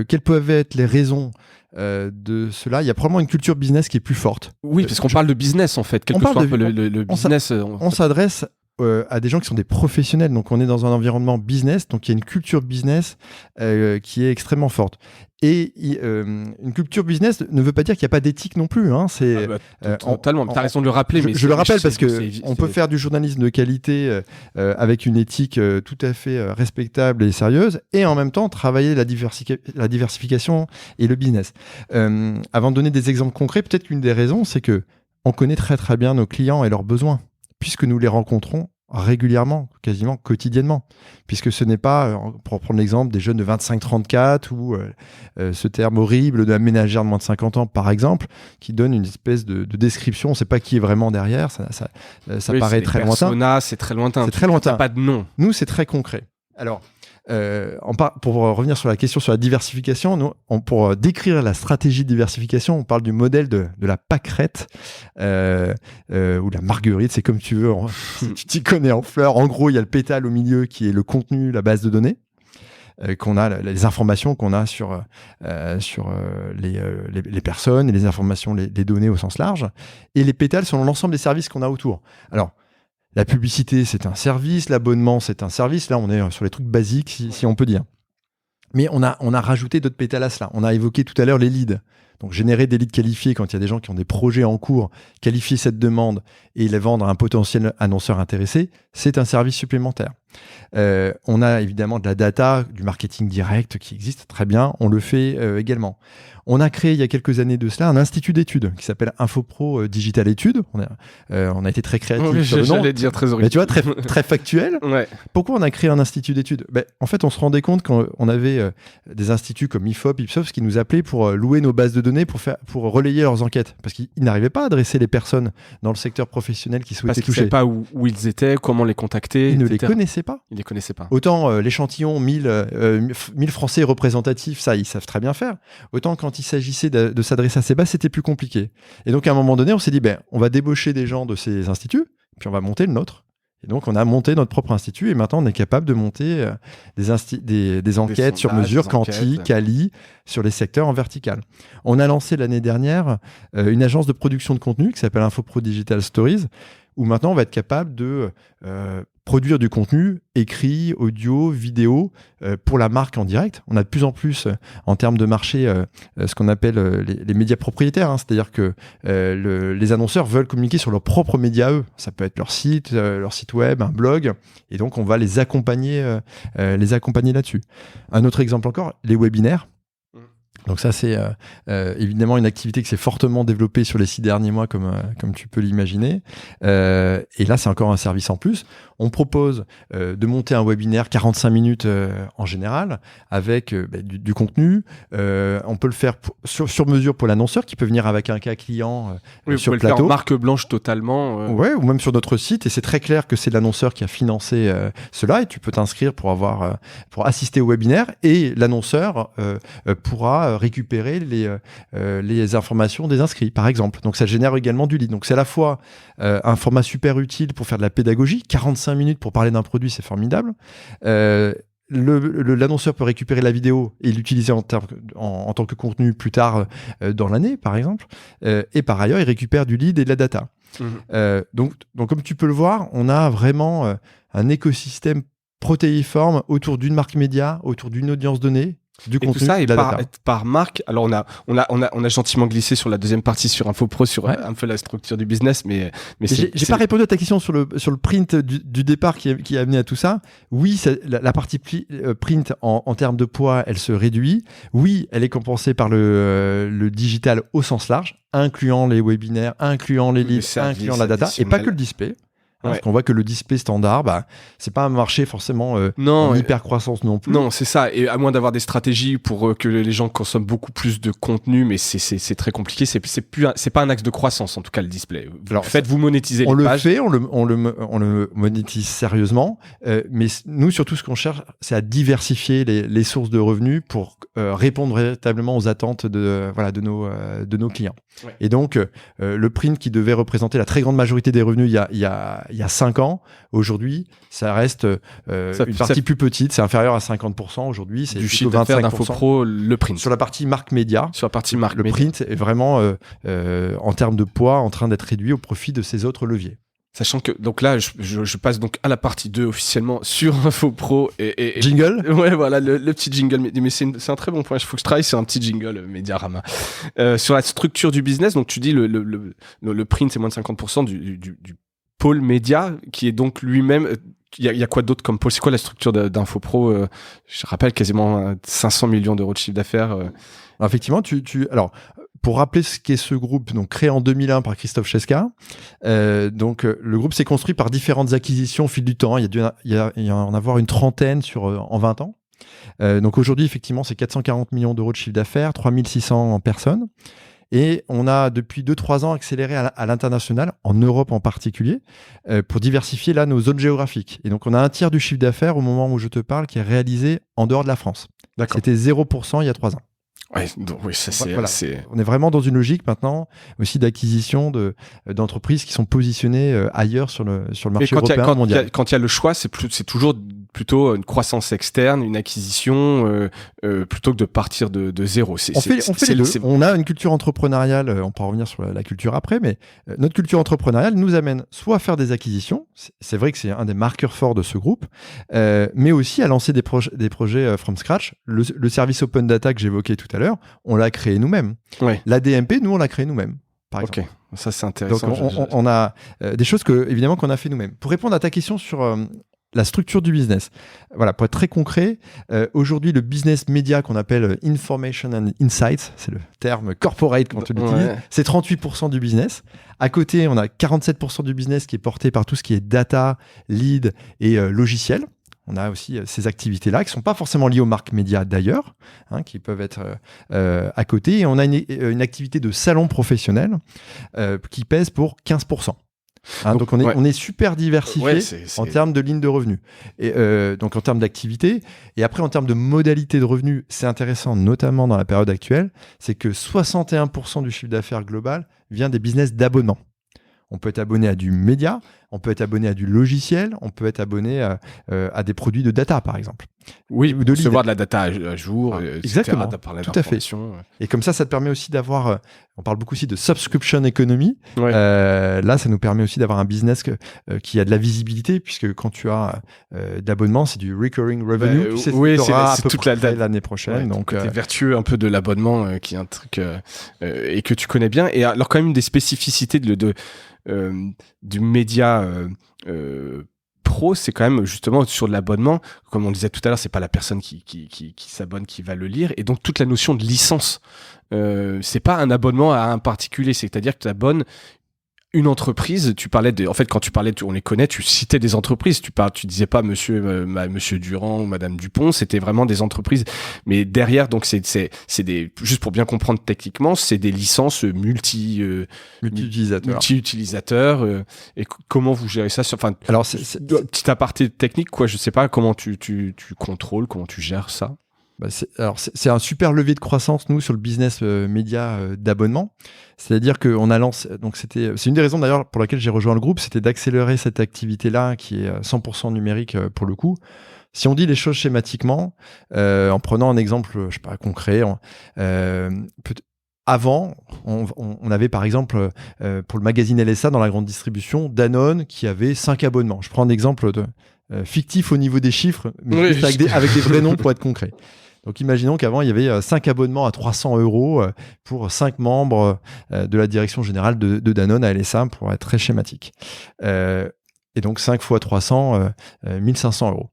Quelles peuvent être les raisons de cela? Il y a probablement une culture business qui est plus forte. Oui, parce qu'on parle de business en fait, quel que soit le business. On s'adresse à des gens qui sont des professionnels. Donc, on est dans un environnement business. Donc, il y a une culture business qui est extrêmement forte. Et une culture business ne veut pas dire qu'il n'y a pas d'éthique non plus. Hein. Totalement. Tu as raison de le rappeler. Mais je le rappelle parce qu'on peut faire du journalisme de qualité avec une éthique tout à fait respectable et sérieuse et en même temps travailler la diversification et le business. Avant de donner des exemples concrets, peut-être qu'une des raisons, c'est que on connaît très très bien nos clients et leurs besoins, puisque nous les rencontrons régulièrement, quasiment quotidiennement, puisque ce n'est pas, pour prendre l'exemple des jeunes de 25-34 ou ce terme horrible de la ménagère de moins de 50 ans, par exemple, qui donne une espèce de description, on ne sait pas qui est vraiment derrière, ça paraît très lointain. C'est très lointain. C'est très lointain. Pas de nom. Nous, c'est très concret. Alors, pour revenir sur la question sur la diversification, pour décrire la stratégie de diversification, on parle du modèle de la pâquerette ou la marguerite, c'est comme tu veux, si tu t'y connais en fleurs. En gros, il y a le pétale au milieu qui est le contenu, la base de données, qu'on a, les informations qu'on a sur les personnes et les informations, les données au sens large. Et les pétales sont l'ensemble des services qu'on a autour. Alors, la publicité, c'est un service. L'abonnement, c'est un service. Là, on est sur les trucs basiques, si on peut dire. Mais on a rajouté d'autres pétales à cela. On a évoqué tout à l'heure les leads. Donc, générer des leads qualifiés quand il y a des gens qui ont des projets en cours, qualifier cette demande et les vendre à un potentiel annonceur intéressé, c'est un service supplémentaire. On a évidemment de la data, du marketing direct qui existe très bien. On le fait également. On a créé il y a quelques années de cela un institut d'études qui s'appelle Infopro Digital Études. On a été très créatifs sur le nom. J'allais dire très original. Mais tu vois, très factuel. Ouais. Pourquoi on a créé un institut d'études ? En fait, on se rendait compte qu'on avait des instituts comme IFOP, Ipsos qui nous appelaient pour louer nos bases de données pour relayer leurs enquêtes. Parce qu'ils n'arrivaient pas à adresser les personnes dans le secteur professionnel qui souhaitaient toucher. Parce qu'ils ne savaient pas où ils étaient, comment les contacter, Ils ne etc. les connaissaient pas. Ils les connaissaient pas. Autant l'échantillon 1000 Français représentatifs, ça, ils savent très bien faire. Autant quand il s'agissait de s'adresser à ces bases, c'était plus compliqué. Et donc, à un moment donné, on s'est dit, on va débaucher des gens de ces instituts, puis on va monter le nôtre. Et donc, on a monté notre propre institut et maintenant, on est capable de monter des enquêtes sur mesure, quanti, quali, sur les secteurs en vertical. On a lancé l'année dernière une agence de production de contenu qui s'appelle Infopro Digital Stories, où maintenant, on va être capable de produire du contenu écrit, audio, vidéo pour la marque en direct. On a de plus en plus, en termes de marché, ce qu'on appelle les médias propriétaires. Hein, c'est-à-dire que les annonceurs veulent communiquer sur leurs propres médias eux. Ça peut être leur site web, un blog. Et donc, on va les accompagner là-dessus. Un autre exemple encore, les webinaires. Donc ça, c'est évidemment une activité qui s'est fortement développée sur les 6 derniers mois, comme tu peux l'imaginer. Et là, c'est encore un service en plus. On propose de monter un webinaire 45 minutes en général, avec du contenu. On peut le faire sur mesure pour l'annonceur, qui peut venir avec un cas client sur le plateau. Le faire en marque blanche totalement. Ouais, ou même sur notre site. Et c'est très clair que c'est l'annonceur qui a financé cela. Et tu peux t'inscrire pour assister au webinaire. Et l'annonceur pourra récupérer les informations des inscrits, par exemple. Donc, ça génère également du lead. Donc, c'est à la fois un format super utile pour faire de la pédagogie. 45 minutes pour parler d'un produit, c'est formidable. L'annonceur peut récupérer la vidéo et l'utiliser en tant que contenu plus tard dans l'année, par exemple. Et par ailleurs, il récupère du lead et de la data. Donc, comme tu peux le voir, on a vraiment un écosystème protéiforme autour d'une marque média, autour d'une audience donnée, du contenu, tout ça et est par marque. Alors on a gentiment glissé sur la deuxième partie sur Infopro, sur un peu la structure du business, mais j'ai pas répondu à ta question sur le print du départ qui a amené à tout ça. Oui, la partie print en termes de poids, elle se réduit. Oui, elle est compensée par le digital au sens large, incluant les webinaires, incluant les leads, incluant la data, et pas que le display. Parce qu'on voit que le display standard, c'est pas un marché forcément en hyper croissance non plus. Non, c'est ça. Et à moins d'avoir des stratégies pour que les gens consomment beaucoup plus de contenu, mais c'est très compliqué. C'est pas un axe de croissance en tout cas le display. Vous monétisez les pages. On le monétise sérieusement, mais nous surtout ce qu'on cherche, c'est à diversifier les sources de revenus pour répondre véritablement aux attentes de nos clients. Ouais. Et donc le print qui devait représenter la très grande majorité des revenus il y a 5 ans, aujourd'hui, ça reste une partie plus petite, c'est inférieur à 50% aujourd'hui, c'est du chiffre d'affaires d'Infopro, le print. Sur la partie marque média, le print est vraiment, en termes de poids, en train d'être réduit au profit de ces autres leviers. Sachant que, donc là, je passe donc à la partie 2 officiellement sur InfoPro et jingle. Ouais, voilà, le petit jingle. Mais c'est un très bon point. Il faut que je travaille sur un petit jingle Mediarama. Sur la structure du business, donc tu dis le print, c'est moins de 50% du pôle média, qui est donc lui-même... Il y a quoi d'autre comme pôle? C'est quoi la structure d'InfoPro? Je rappelle quasiment 500 millions d'euros de chiffre d'affaires. Alors, effectivement, alors, pour rappeler ce qu'est ce groupe, donc créé en 2001 par Christophe Cheska, le groupe s'est construit par différentes acquisitions au fil du temps. Il y a en avoir une trentaine en 20 ans. Donc aujourd'hui, effectivement, c'est 440 millions d'euros de chiffre d'affaires, 3600 personnes. Et on a depuis 2-3 ans accéléré à l'international, en Europe en particulier, pour diversifier là nos zones géographiques. Et donc on a un tiers du chiffre d'affaires au moment où je te parle qui est réalisé en dehors de la France. D'accord. C'était 0% il y a 3 ans. Ouais, donc, oui, ça c'est, voilà. On est vraiment dans une logique maintenant aussi d'acquisition d'entreprises qui sont positionnées ailleurs sur le marché européen mondial. Quand il y a le choix, c'est toujours plutôt une croissance externe, une acquisition, plutôt que de partir de zéro. On fait les deux. On a une culture entrepreneuriale, on peut revenir sur la culture après, mais notre culture entrepreneuriale nous amène soit à faire des acquisitions, c'est vrai que c'est un des marqueurs forts de ce groupe, mais aussi à lancer des projets from scratch. Le service Open Data que j'évoquais tout à l'heure, on l'a créé nous-mêmes. Ouais. La DMP, nous, on l'a créé nous-mêmes, par exemple. Ok, ça c'est intéressant. Donc on a des choses évidemment qu'on a fait nous-mêmes. Pour répondre à ta question sur la structure du business, voilà, pour être très concret, aujourd'hui le business média qu'on appelle Information and Insights, c'est le terme corporate quand on l'utilise, c'est 38% du business. À côté, on a 47% du business qui est porté par tout ce qui est data, lead et logiciel. On a aussi ces activités-là qui ne sont pas forcément liées aux marques médias d'ailleurs, qui peuvent être à côté. Et on a une activité de salon professionnel qui pèse pour 15%. Donc on est super diversifié en termes de lignes de revenus. Et donc en termes d'activité. Et après, en termes de modalités de revenus, c'est intéressant, notamment dans la période actuelle, c'est que 61% du chiffre d'affaires global vient des business d'abonnement. On peut être abonné à du média, on peut être abonné à du logiciel, on peut être abonné à des produits de data, par exemple. Oui, de recevoir de la data à jour, exactement, tout à fait. Et comme ça te permet aussi d'avoir, on parle beaucoup aussi de subscription economy. Ouais. Là, ça nous permet aussi d'avoir un business qui a de la visibilité, puisque quand tu as d'abonnement, c'est du recurring revenue. Tu sais, oui, c'est à peu toute près l'année prochaine. Ouais, donc, côté vertueux un peu de l'abonnement, qui est un truc et que tu connais bien. Et alors, quand même, une des spécificités du média pro, c'est quand même justement sur l'abonnement, comme on disait tout à l'heure, c'est pas la personne qui s'abonne qui va le lire, et donc toute la notion de licence, c'est pas un abonnement à un particulier, c'est-à-dire que tu abonnes une entreprise. Tu parlais en fait, quand tu parlais, on les connaît, tu citais des entreprises, tu disais pas monsieur Durand ou madame Dupont, c'était vraiment des entreprises, mais derrière, donc c'est des, juste pour bien comprendre techniquement, c'est des licences multi-utilisateurs, et comment vous gérez ça alors petit aparté technique, quoi, je sais pas comment tu contrôles, comment tu gères ça. C'est un super levier de croissance, nous, sur le business média d'abonnement. C'est-à-dire qu'on a lancé, donc c'est une des raisons d'ailleurs pour laquelle j'ai rejoint le groupe, c'était d'accélérer cette activité-là qui est 100% numérique pour le coup. Si on dit les choses schématiquement, en prenant un exemple, je sais pas, concret, avant, on avait par exemple pour le magazine LSA dans la grande distribution, Danone qui avait 5 abonnements. Je prends un exemple fictif au niveau des chiffres, mais juste avec des vrais noms pour être concret. Donc imaginons qu'avant, il y avait 5 abonnements à 300 € pour 5 membres de la direction générale de Danone à LSA, pour être très schématique. Et donc 5 fois 300, 1500 €.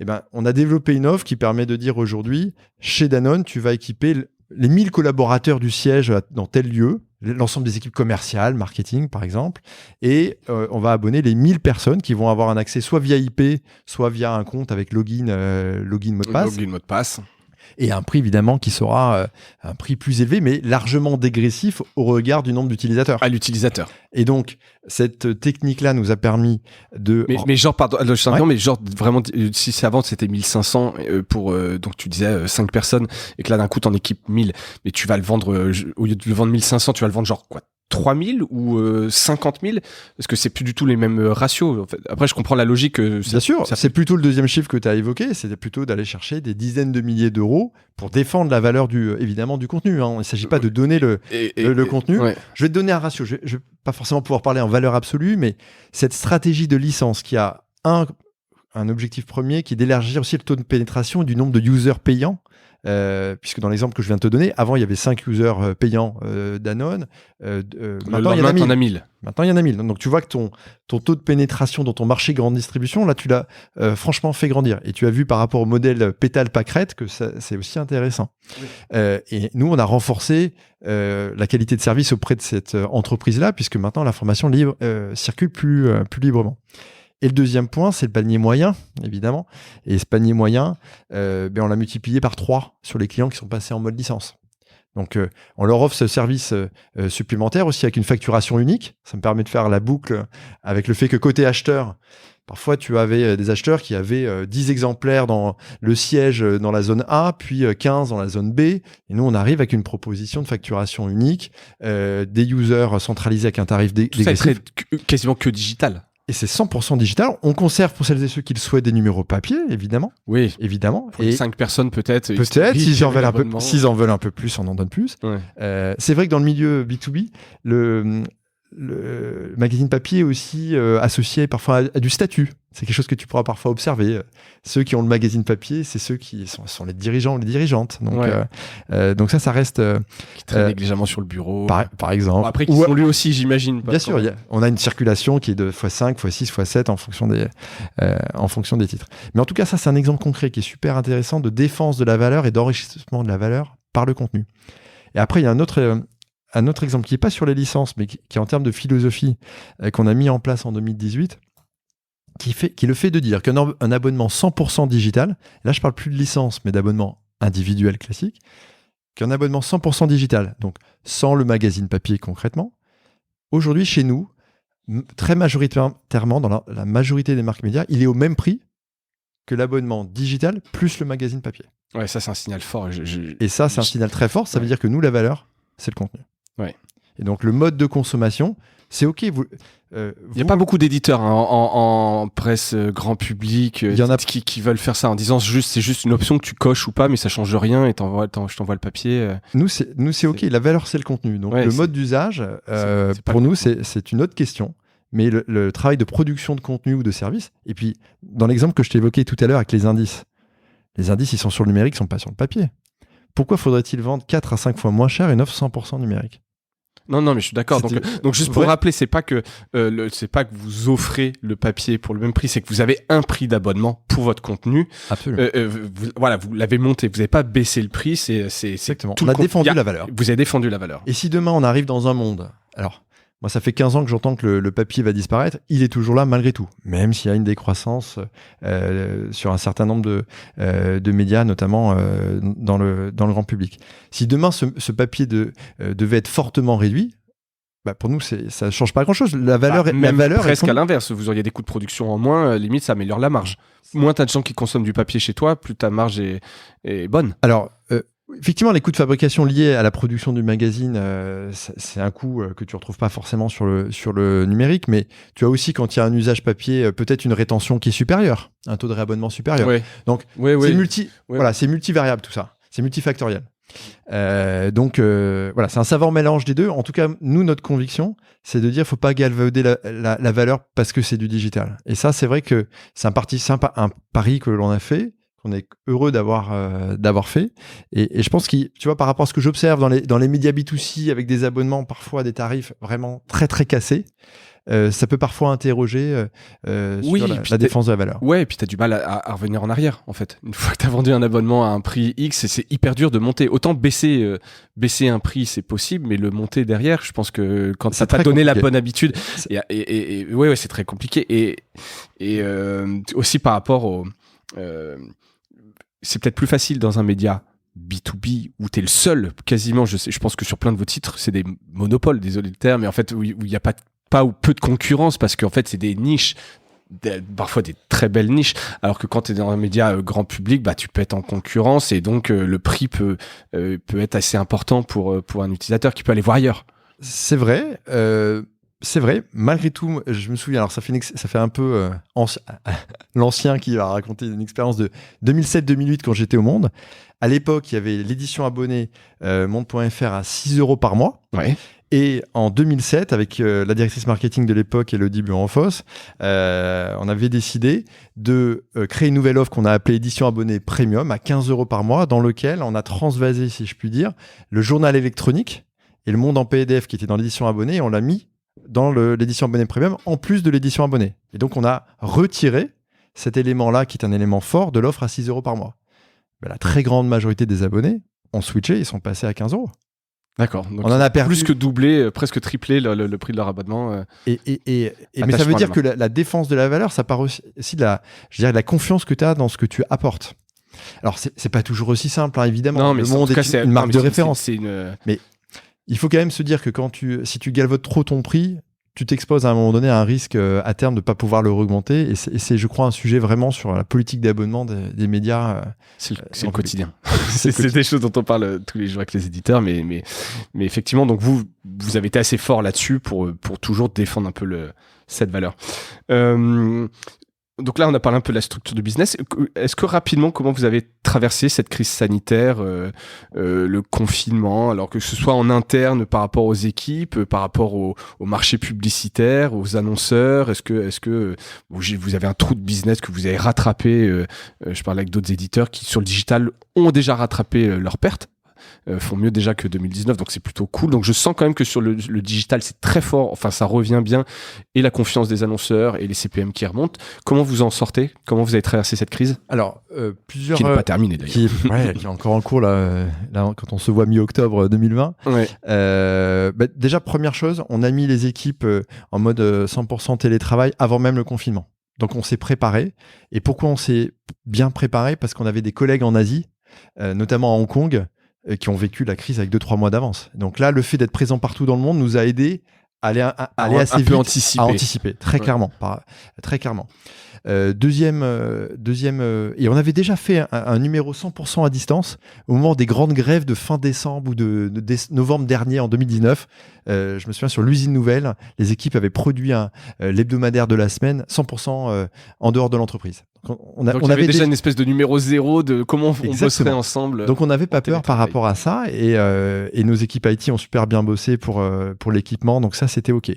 Et ben, on a développé une offre qui permet de dire aujourd'hui, chez Danone, tu vas équiper les 1000 collaborateurs du siège dans tel lieu, l'ensemble des équipes commerciales, marketing par exemple, et on va abonner les 1000 personnes qui vont avoir un accès soit via IP, soit via un compte avec login, mot de passe. Login, mot de passe. Et un prix évidemment qui sera un prix plus élevé, mais largement dégressif au regard du nombre d'utilisateurs. À l'utilisateur. Et donc, cette technique-là nous a permis de... Mais genre, pardon, mais genre vraiment, si avant c'était 1500 pour, donc tu disais 5 personnes, et que là d'un coup t'en équipes 1000, mais tu vas le vendre, au lieu de le vendre 1500, tu vas le vendre genre quoi, 3000 ou 50 000? Parce que c'est plus du tout les mêmes ratios. En fait. Après, je comprends la logique. Bien sûr, c'est plutôt le deuxième chiffre que tu as évoqué, c'était plutôt d'aller chercher des dizaines de milliers d'euros pour défendre la valeur évidemment du contenu. Hein. Il ne s'agit pas de donner le contenu. Ouais. Je vais te donner un ratio. Je ne vais pas forcément pouvoir parler en valeur absolue, mais cette stratégie de licence qui a un objectif premier qui est d'élargir aussi le taux de pénétration du nombre de users payants. Puisque dans l'exemple que je viens de te donner, avant il y avait 5 users payants Danone. Maintenant il y en a 1000. Maintenant il y en a 1000. Donc tu vois que ton taux de pénétration dans ton marché grande distribution, là tu l'as franchement fait grandir. Et tu as vu par rapport au modèle pétale-pâquerette que c'est aussi intéressant. Oui. Et nous on a renforcé la qualité de service auprès de cette entreprise-là, puisque maintenant l'information libre circule plus librement. Et le deuxième point, c'est le panier moyen, évidemment. Et ce panier moyen, on l'a multiplié par 3 sur les clients qui sont passés en mode licence. Donc, on leur offre ce service supplémentaire aussi avec une facturation unique. Ça me permet de faire la boucle avec le fait que côté acheteur, parfois tu avais des acheteurs qui avaient 10 exemplaires dans le siège dans la zone A, puis 15 dans la zone B. Et nous, on arrive avec une proposition de facturation unique, des users centralisés avec un tarif dégressif. Ça serait quasiment que digital. Et c'est 100% digital. On conserve pour celles et ceux qui le souhaitent des numéros papier, évidemment. Oui. Évidemment. Pour 5 personnes peut-être. Peut-être, s'ils en veulent un peu plus, on en donne plus. Ouais. C'est vrai que dans le milieu B2B, le magazine papier est aussi associé parfois à du statut. C'est quelque chose que tu pourras parfois observer. Ceux qui ont le magazine papier, c'est ceux qui sont les dirigeants ou les dirigeantes. Donc, donc ça reste... qui traînent négligemment sur le bureau. Par exemple. Bon, après, qui sont lus aussi, j'imagine. Bien sûr, on a une circulation qui est de x5, x6, x7 en fonction des titres. Mais en tout cas, ça, c'est un exemple concret qui est super intéressant de défense de la valeur et d'enrichissement de la valeur par le contenu. Et après, il y a un autre exemple qui n'est pas sur les licences, mais qui est en termes de philosophie qu'on a mis en place en 2018, qui est le fait de dire qu'un abonnement 100% digital, là je parle plus de licence, mais d'abonnement individuel classique, qu'un abonnement 100% digital, donc sans le magazine papier concrètement, aujourd'hui chez nous, très majoritairement, dans la majorité des marques médias, il est au même prix que l'abonnement digital plus le magazine papier. Ouais, ça c'est un signal fort. Et ça c'est un signal très fort, ça veut dire que nous, la valeur, c'est le contenu. Ouais. Et donc le mode de consommation, c'est OK. Il n'y a pas beaucoup d'éditeurs en presse grand public qui veulent faire ça en disant c'est juste une option que tu coches ou pas, mais ça change rien et je t'envoie le papier. Nous, c'est OK. La valeur, c'est le contenu. Donc le mode d'usage, pour nous, c'est une autre question. Mais le travail de production de contenu ou de service, et puis dans l'exemple que je t'évoquais tout à l'heure avec les indices, ils sont sur le numérique, ils ne sont pas sur le papier. Pourquoi faudrait-il vendre 4 à 5 fois moins cher une offre 100% numérique ? Non, mais je suis d'accord. Donc juste pour rappeler, c'est pas que vous offrez le papier pour le même prix, c'est que vous avez un prix d'abonnement pour votre contenu. Absolument. Vous l'avez monté, vous n'avez pas baissé le prix. C'est exactement. On a défendu la valeur. Vous avez défendu la valeur. Et si demain on arrive dans un monde, alors moi ça fait 15 ans que j'entends que le papier va disparaître, il est toujours là malgré tout, même s'il y a une décroissance sur un certain nombre de médias, notamment dans le grand public. Si demain ce papier devait être fortement réduit, pour nous, ça ne change pas grand-chose. La valeur presque à l'inverse. Vous auriez des coûts de production en moins, limite, ça améliore la marge. Moins tu as de gens qui consomment du papier chez toi, plus ta marge est bonne. Alors, effectivement, les coûts de fabrication liés à la production du magazine, c'est un coût que tu ne retrouves pas forcément sur le numérique, mais tu as aussi, quand il y a un usage papier, peut-être une rétention qui est supérieure, un taux de réabonnement supérieur. Oui. Donc, c'est multivariable tout ça. C'est multifactoriel. Donc, c'est un savant mélange des deux. En tout cas, nous, notre conviction, c'est de dire qu'il ne faut pas galvauder la valeur parce que c'est du digital. Et ça, c'est vrai que c'est un pari que l'on a fait, qu'on est heureux d'avoir fait. Et je pense que, tu vois, par rapport à ce que j'observe dans les médias B2C avec des abonnements parfois à des tarifs vraiment très, très cassés, ça peut parfois interroger sur la défense de la valeur. Ouais, et puis tu as du mal à revenir en arrière, en fait. Une fois que tu as vendu un abonnement à un prix X, c'est hyper dur de monter. Autant baisser un prix, c'est possible, mais le monter derrière, je pense que quand ça t'a donné la bonne habitude, ouais, c'est très compliqué. Et aussi par rapport au... c'est peut-être plus facile dans un média B2B où t'es le seul, quasiment, je pense que sur plein de vos titres, c'est des monopoles, désolé le terme, mais en fait, où il n'y a pas ou peu de concurrence, parce qu'en fait, c'est des niches, parfois des très belles niches, alors que quand tu es dans un média grand public, tu peux être en concurrence, et donc le prix peut être assez important pour un utilisateur qui peut aller voir ailleurs. c'est vrai. C'est vrai, malgré tout, je me souviens, alors ça fait un peu l'ancien qui va raconter une expérience de 2007-2008 quand j'étais au Monde. À l'époque, il y avait l'édition abonnée Monde.fr à 6 € par mois. Ouais. Et en 2007, avec la directrice marketing de l'époque, Elodie Buron-Foss, on avait décidé de créer une nouvelle offre qu'on a appelée édition abonnée premium à 15 € par mois, dans lequel on a transvasé, si je puis dire, le journal électronique et le Monde en PDF qui était dans l'édition abonnée, et on l'a mis dans l'édition abonnée premium, en plus de l'édition abonnée. Et donc, on a retiré cet élément-là, qui est un élément fort, de l'offre à 6 € par mois. Ben, la très grande majorité des abonnés ont switché, ils sont passés à 15 €. D'accord. Donc On en a perdu plus que doublé, presque triplé le prix de leur abonnement. Mais ça veut dire que la défense de la valeur, ça part aussi de la confiance que tu as dans ce que tu apportes. Alors, c'est pas toujours aussi simple, hein, évidemment. Non, mais le Monde est une marque de référence. Mais il faut quand même se dire que si tu galvaudes trop ton prix, tu t'exposes à un moment donné à un risque à terme de ne pas pouvoir le augmenter. Et c'est, je crois, un sujet vraiment sur la politique d'abonnement des médias. C'est le quotidien. c'est des choses dont on parle tous les jours avec les éditeurs. Mais effectivement, donc vous avez été assez fort là-dessus pour toujours défendre un peu cette valeur. Donc là, on a parlé un peu de la structure de business. Est-ce que rapidement, comment vous avez traversé cette crise sanitaire, le confinement, alors que ce soit en interne par rapport aux équipes, par rapport au marché publicitaire, aux annonceurs? Est-ce que vous avez un trou de business que vous avez rattrapé? Je parle avec d'autres éditeurs qui, sur le digital, ont déjà rattrapé leurs pertes. Font mieux déjà que 2019, donc c'est plutôt cool. Donc je sens quand même que sur le digital, c'est très fort, enfin ça revient bien, et la confiance des annonceurs et les CPM qui remontent. Comment vous en sortez? Comment vous avez traversé cette crise? Alors, plusieurs... Qui n'est pas terminée d'ailleurs. Qui est encore en cours là, quand on se voit mi-octobre 2020. Ouais. Déjà, première chose, on a mis les équipes en mode 100% télétravail avant même le confinement. Donc on s'est préparé. Et pourquoi on s'est bien préparé? Parce qu'on avait des collègues en Asie, notamment à Hong Kong, qui ont vécu la crise avec 2-3 mois d'avance. Donc là, le fait d'être présent partout dans le monde nous a aidé à aller assez vite, à anticiper, très clairement. Très clairement. Deuxième, et on avait déjà fait un numéro 100% à distance au moment des grandes grèves de fin décembre ou de novembre dernier en 2019. Je me souviens, sur l'usine Nouvelle, les équipes avaient produit l'hebdomadaire de la semaine 100% en dehors de l'entreprise. On avait déjà une espèce de numéro 0 de comment on bosserait ensemble. Donc on n'avait pas peur par rapport à ça, et nos équipes IT ont super bien bossé pour l'équipement, donc ça c'était OK.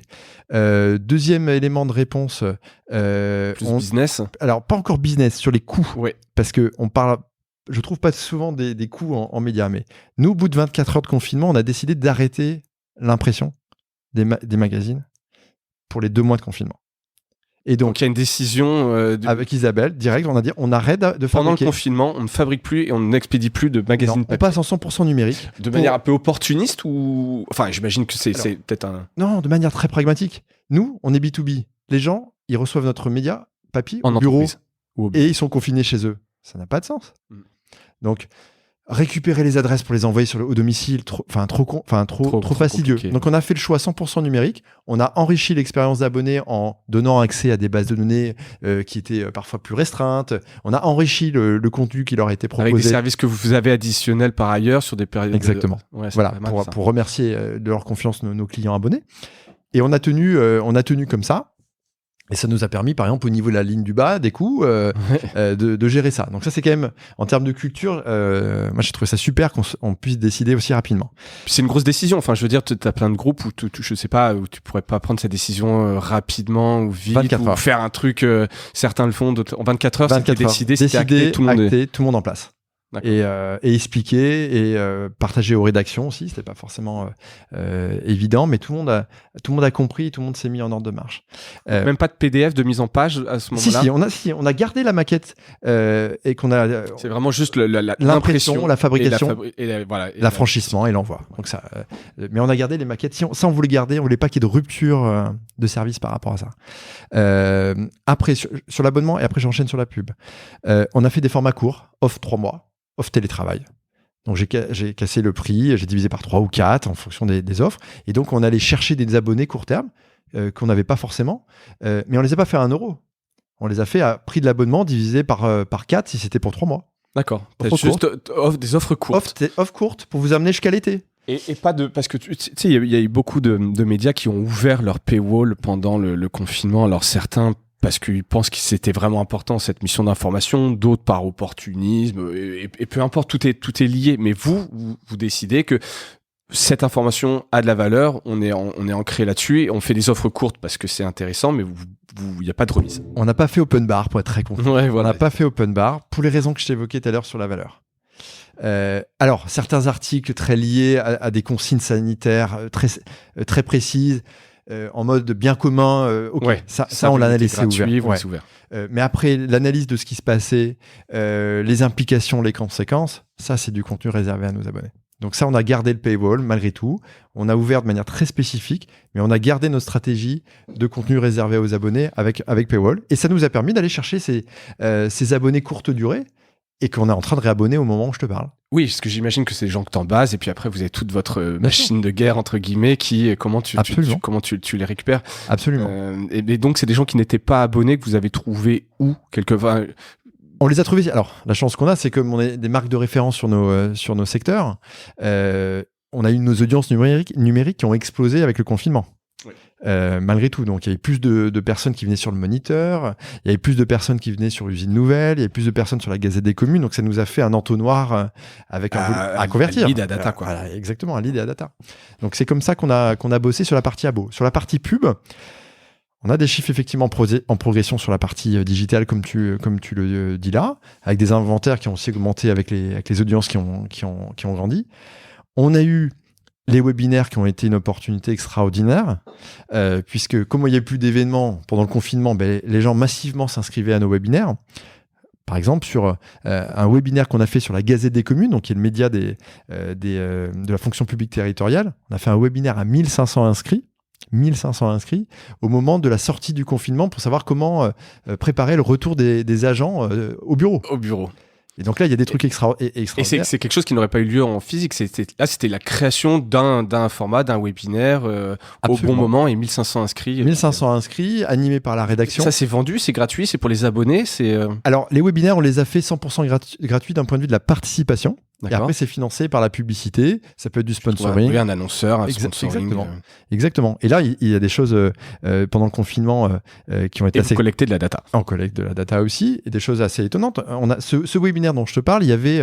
Deuxième élément de réponse. Business. Alors pas encore business, sur les coûts. Ouais. Parce qu'on parle, je trouve pas souvent des coûts en médias, mais nous, au bout de 24 heures de confinement, on a décidé d'arrêter l'impression des magazines pour les 2 mois de confinement. Et donc il y a une décision avec Isabelle, direct, on a dit on arrête de fabriquer. Pendant le confinement, on ne fabrique plus et on n'expédie plus de magazines papier. On passe en 100% numérique. De manière un peu opportuniste ou... Enfin, j'imagine que c'est peut-être un... Non, de manière très pragmatique. Nous, on est B2B. Les gens, ils reçoivent notre média papier en au bureau et ils sont confinés chez eux. Ça n'a pas de sens. Donc, récupérer les adresses pour les envoyer au domicile, trop fastidieux. Compliqué. Donc on a fait le choix 100% numérique. On a enrichi l'expérience d'abonné en donnant accès à des bases de données qui étaient parfois plus restreintes. On a enrichi le contenu qui leur a été proposé. Avec des services que vous avez additionnels par ailleurs sur des périodes. Exactement. Voilà, pour remercier de leur confiance nos clients abonnés. Et on a tenu comme ça. Et ça nous a permis, par exemple, au niveau de la ligne du bas, des coûts, de gérer ça. Donc ça, c'est quand même, en termes de culture, moi, j'ai trouvé ça super qu'on puisse décider aussi rapidement. Puis c'est une grosse décision. Enfin, je veux dire, tu as plein de groupes où je sais pas, où tu pourrais pas prendre cette décision rapidement ou vite, 24 heures. Ou faire un truc, certains le font, en 24 heures, c'était décidé, c'était acté, tout le monde en place. Et expliquer et partager aux rédactions aussi, c'était pas forcément évident, mais tout le monde a compris, tout le monde s'est mis en ordre de marche. Même pas de PDF de mise en page à ce moment-là. On a gardé la maquette et qu'on a. C'est vraiment juste l'impression, la fabrication, et l'affranchissement et l'envoi. Donc ça, mais on a gardé les maquettes. Ça, on voulait garder, on voulait pas qu'il y ait de rupture de service par rapport à ça. Après sur l'abonnement et après j'enchaîne sur la pub. On a fait des formats courts, off 3 mois. Off télétravail. Donc j'ai cassé le prix, j'ai divisé par 3 ou 4 en fonction des offres. Et donc on allait chercher des abonnés court terme qu'on n'avait pas forcément, mais on les a pas fait à 1 €. On les a fait à prix de l'abonnement divisé par 4 si c'était pour 3 mois. D'accord. Juste des offres courtes. Offre courte pour vous amener jusqu'à l'été. Et pas de... Parce que tu sais, il y a eu beaucoup de médias qui ont ouvert leur paywall pendant le confinement. Alors certains, parce qu'ils pensent que c'était vraiment important, cette mission d'information, d'autres par opportunisme, et peu importe, tout est lié. Mais vous décidez que cette information a de la valeur, on est ancré là-dessus, et on fait des offres courtes parce que c'est intéressant, mais il n'y a pas de remise. On n'a pas fait open bar, pour être très concret. Ouais, voilà. On n'a pas fait open bar, pour les raisons que je t'évoquais tout à l'heure sur la valeur. Alors, certains articles très liés à des consignes sanitaires très précises, en mode bien commun, ok, Ouais, ça on l'a laissé ouvert. Ouvert. Mais après, l'analyse de ce qui se passait, les implications, les conséquences, ça c'est du contenu réservé à nos abonnés. Donc ça, on a gardé le paywall malgré tout. On a ouvert de manière très spécifique, mais on a gardé notre stratégie de contenu réservé aux abonnés avec paywall. Et ça nous a permis d'aller chercher ces abonnés courte durée et qu'on est en train de réabonner au moment où je te parle. Oui, parce que j'imagine que c'est des gens que t'en bases, et puis après, vous avez toute votre machine de guerre, entre guillemets, comment tu les récupères. Absolument. Et donc, c'est des gens qui n'étaient pas abonnés, que vous avez trouvés où, quelque part. On les a trouvés. Alors, la chance qu'on a, c'est comme on est des marques de référence sur nos secteurs, on a eu nos audiences numériques qui ont explosé avec le confinement. Oui. Malgré tout, donc il y avait plus de personnes qui venaient sur le Moniteur, il y avait plus de personnes qui venaient sur Usine Nouvelle, il y avait plus de personnes sur la Gazette des Communes, donc ça nous a fait un entonnoir avec à convertir. Un lead à data, quoi. Voilà, exactement, un lead à data. Donc c'est comme ça qu'on a bossé sur la partie abo. Sur la partie pub, on a des chiffres effectivement en progression sur la partie digitale, comme tu le dis là, avec des inventaires qui ont aussi augmenté avec les audiences qui ont grandi. On a eu les webinaires qui ont été une opportunité extraordinaire, puisque comme il n'y avait plus d'événements pendant le confinement, les gens massivement s'inscrivaient à nos webinaires. Par exemple, sur un webinaire qu'on a fait sur la Gazette des Communes, donc qui est le média de la fonction publique territoriale, on a fait un webinaire à 1500 inscrits au moment de la sortie du confinement pour savoir comment préparer le retour des agents au bureau. Au bureau. Et donc là, il y a des trucs extraordinaires. Et c'est quelque chose qui n'aurait pas eu lieu en physique. C'était la création d'un format, d'un webinaire au bon moment, et 1500 inscrits. 1500 inscrits, animés par la rédaction. Ça, c'est vendu, c'est gratuit, c'est pour les abonnés. Alors, les webinaires, on les a fait 100% gratuits d'un point de vue de la participation. D'accord. Et après, c'est financé par la publicité. Ça peut être du sponsoring. Oui, un annonceur, un sponsoring. Exactement. Et là, il y a des choses pendant le confinement qui ont été assez... collecter de la data. On collecte de la data aussi. Et des choses assez étonnantes. On a ce webinaire dont je te parle, il y avait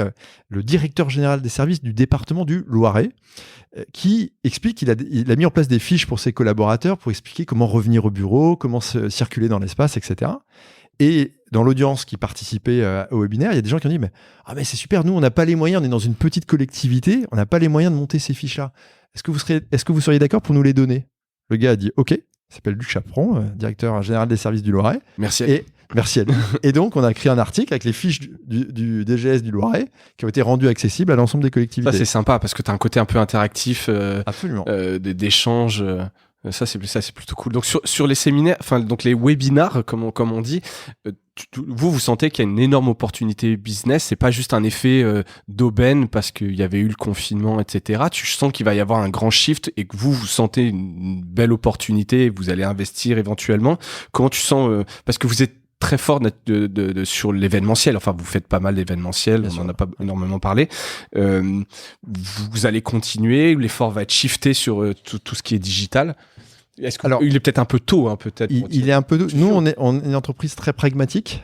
le directeur général des services du département du Loiret qui explique qu'il a mis en place des fiches pour ses collaborateurs pour expliquer comment revenir au bureau, comment circuler dans l'espace, etc. Et dans l'audience qui participait au webinaire, il y a des gens qui ont dit mais c'est super, nous on n'a pas les moyens, on est dans une petite collectivité, on n'a pas les moyens de monter ces fiches-là. Est-ce que vous seriez d'accord pour nous les donner? Le gars a dit ok, il s'appelle Luc Chaperon, directeur général des services du Loiret. Merci. Merci à lui. Et donc on a écrit un article avec les fiches du DGS du Loiret qui ont été rendues accessibles à l'ensemble des collectivités. Ça c'est sympa parce que tu as un côté un peu interactif, absolument, d'échange. Ça c'est plutôt cool. Donc sur les séminaires, donc les webinars comme on dit, vous sentez qu'il y a une énorme opportunité business. C'est pas juste un effet d'aubaine parce qu'il y avait eu le confinement, etc. Tu sens qu'il va y avoir un grand shift et que vous sentez une belle opportunité et que vous allez investir éventuellement. Comment tu sens parce que vous êtes très fort sur l'événementiel. Enfin, vous faites pas mal d'événementiel, on n'en a pas énormément parlé. Vous allez continuer, l'effort va être shifté sur tout ce qui est digital. Alors, il est peut-être un peu tôt, peut-être. Il est un peu tôt. Nous, on est une entreprise très pragmatique,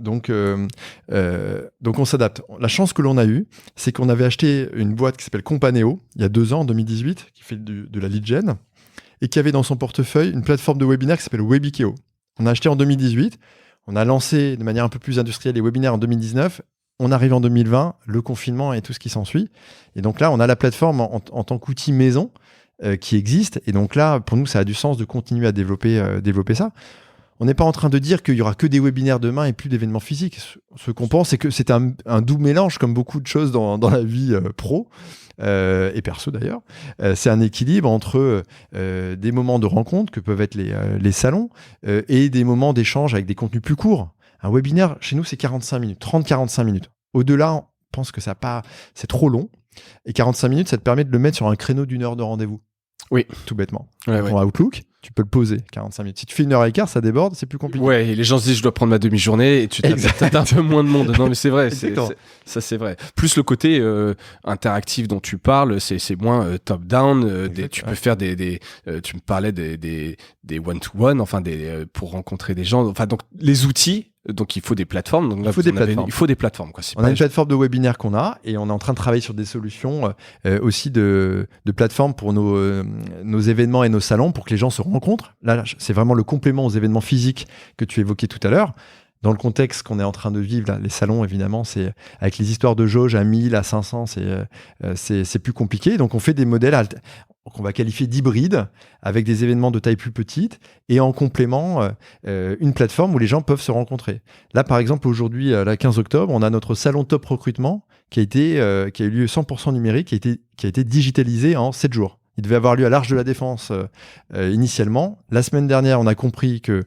donc on s'adapte. La chance que l'on a eue, c'est qu'on avait acheté une boîte qui s'appelle Companeo il y a 2 ans, en 2018, qui fait de la lead gen, et qui avait dans son portefeuille une plateforme de webinaire qui s'appelle Webikeo. On a acheté en 2018, on a lancé de manière un peu plus industrielle les webinaires en 2019, on arrive en 2020, le confinement et tout ce qui s'ensuit. Et donc là, on a la plateforme en tant qu'outil maison qui existe. Et donc là, pour nous, ça a du sens de continuer à développer ça. On n'est pas en train de dire qu'il y aura que des webinaires demain et plus d'événements physiques. Ce qu'on pense, c'est que c'est un doux mélange, comme beaucoup de choses dans la vie pro. Et perso d'ailleurs, c'est un équilibre entre des moments de rencontre que peuvent être les salons et des moments d'échange avec des contenus plus courts. Un webinaire, chez nous, c'est 45 minutes, 30-45 minutes. Au-delà, on pense que c'est trop long. Et 45 minutes, ça te permet de le mettre sur un créneau d'1 heure de rendez-vous. Oui. Tout bêtement. Ouais, ton Outlook, tu peux le poser 45 minutes. Si tu fais 1h15, ça déborde, c'est plus compliqué. Ouais, et les gens se disent je dois prendre ma demi-journée et tu t'as un peu moins de monde. Non mais c'est vrai, ça c'est vrai. Plus le côté interactif dont tu parles, c'est moins top-down. Tu peux faire tu me parlais des one-to-one, enfin pour rencontrer des gens. Enfin donc les outils. Donc il faut des plateformes. Donc là, il faut des plateformes. Quoi. On a une plateforme de webinaire qu'on a et on est en train de travailler sur des solutions aussi de plateformes pour nos événements et nos salons pour que les gens se rencontrent. Là, c'est vraiment le complément aux événements physiques que tu évoquais tout à l'heure. Dans le contexte qu'on est en train de vivre, là, les salons, évidemment, c'est avec les histoires de jauge à 1000, à 500, c'est plus compliqué. Donc on fait des modèles qu'on va qualifier d'hybrides, avec des événements de taille plus petite, et en complément, une plateforme où les gens peuvent se rencontrer. Là, par exemple, aujourd'hui, le 15 octobre, on a notre salon Top Recrutement qui a eu lieu 100% numérique, qui a été digitalisé en 7 jours. Il devait avoir lieu à l'Arche de la Défense initialement. La semaine dernière, on a compris que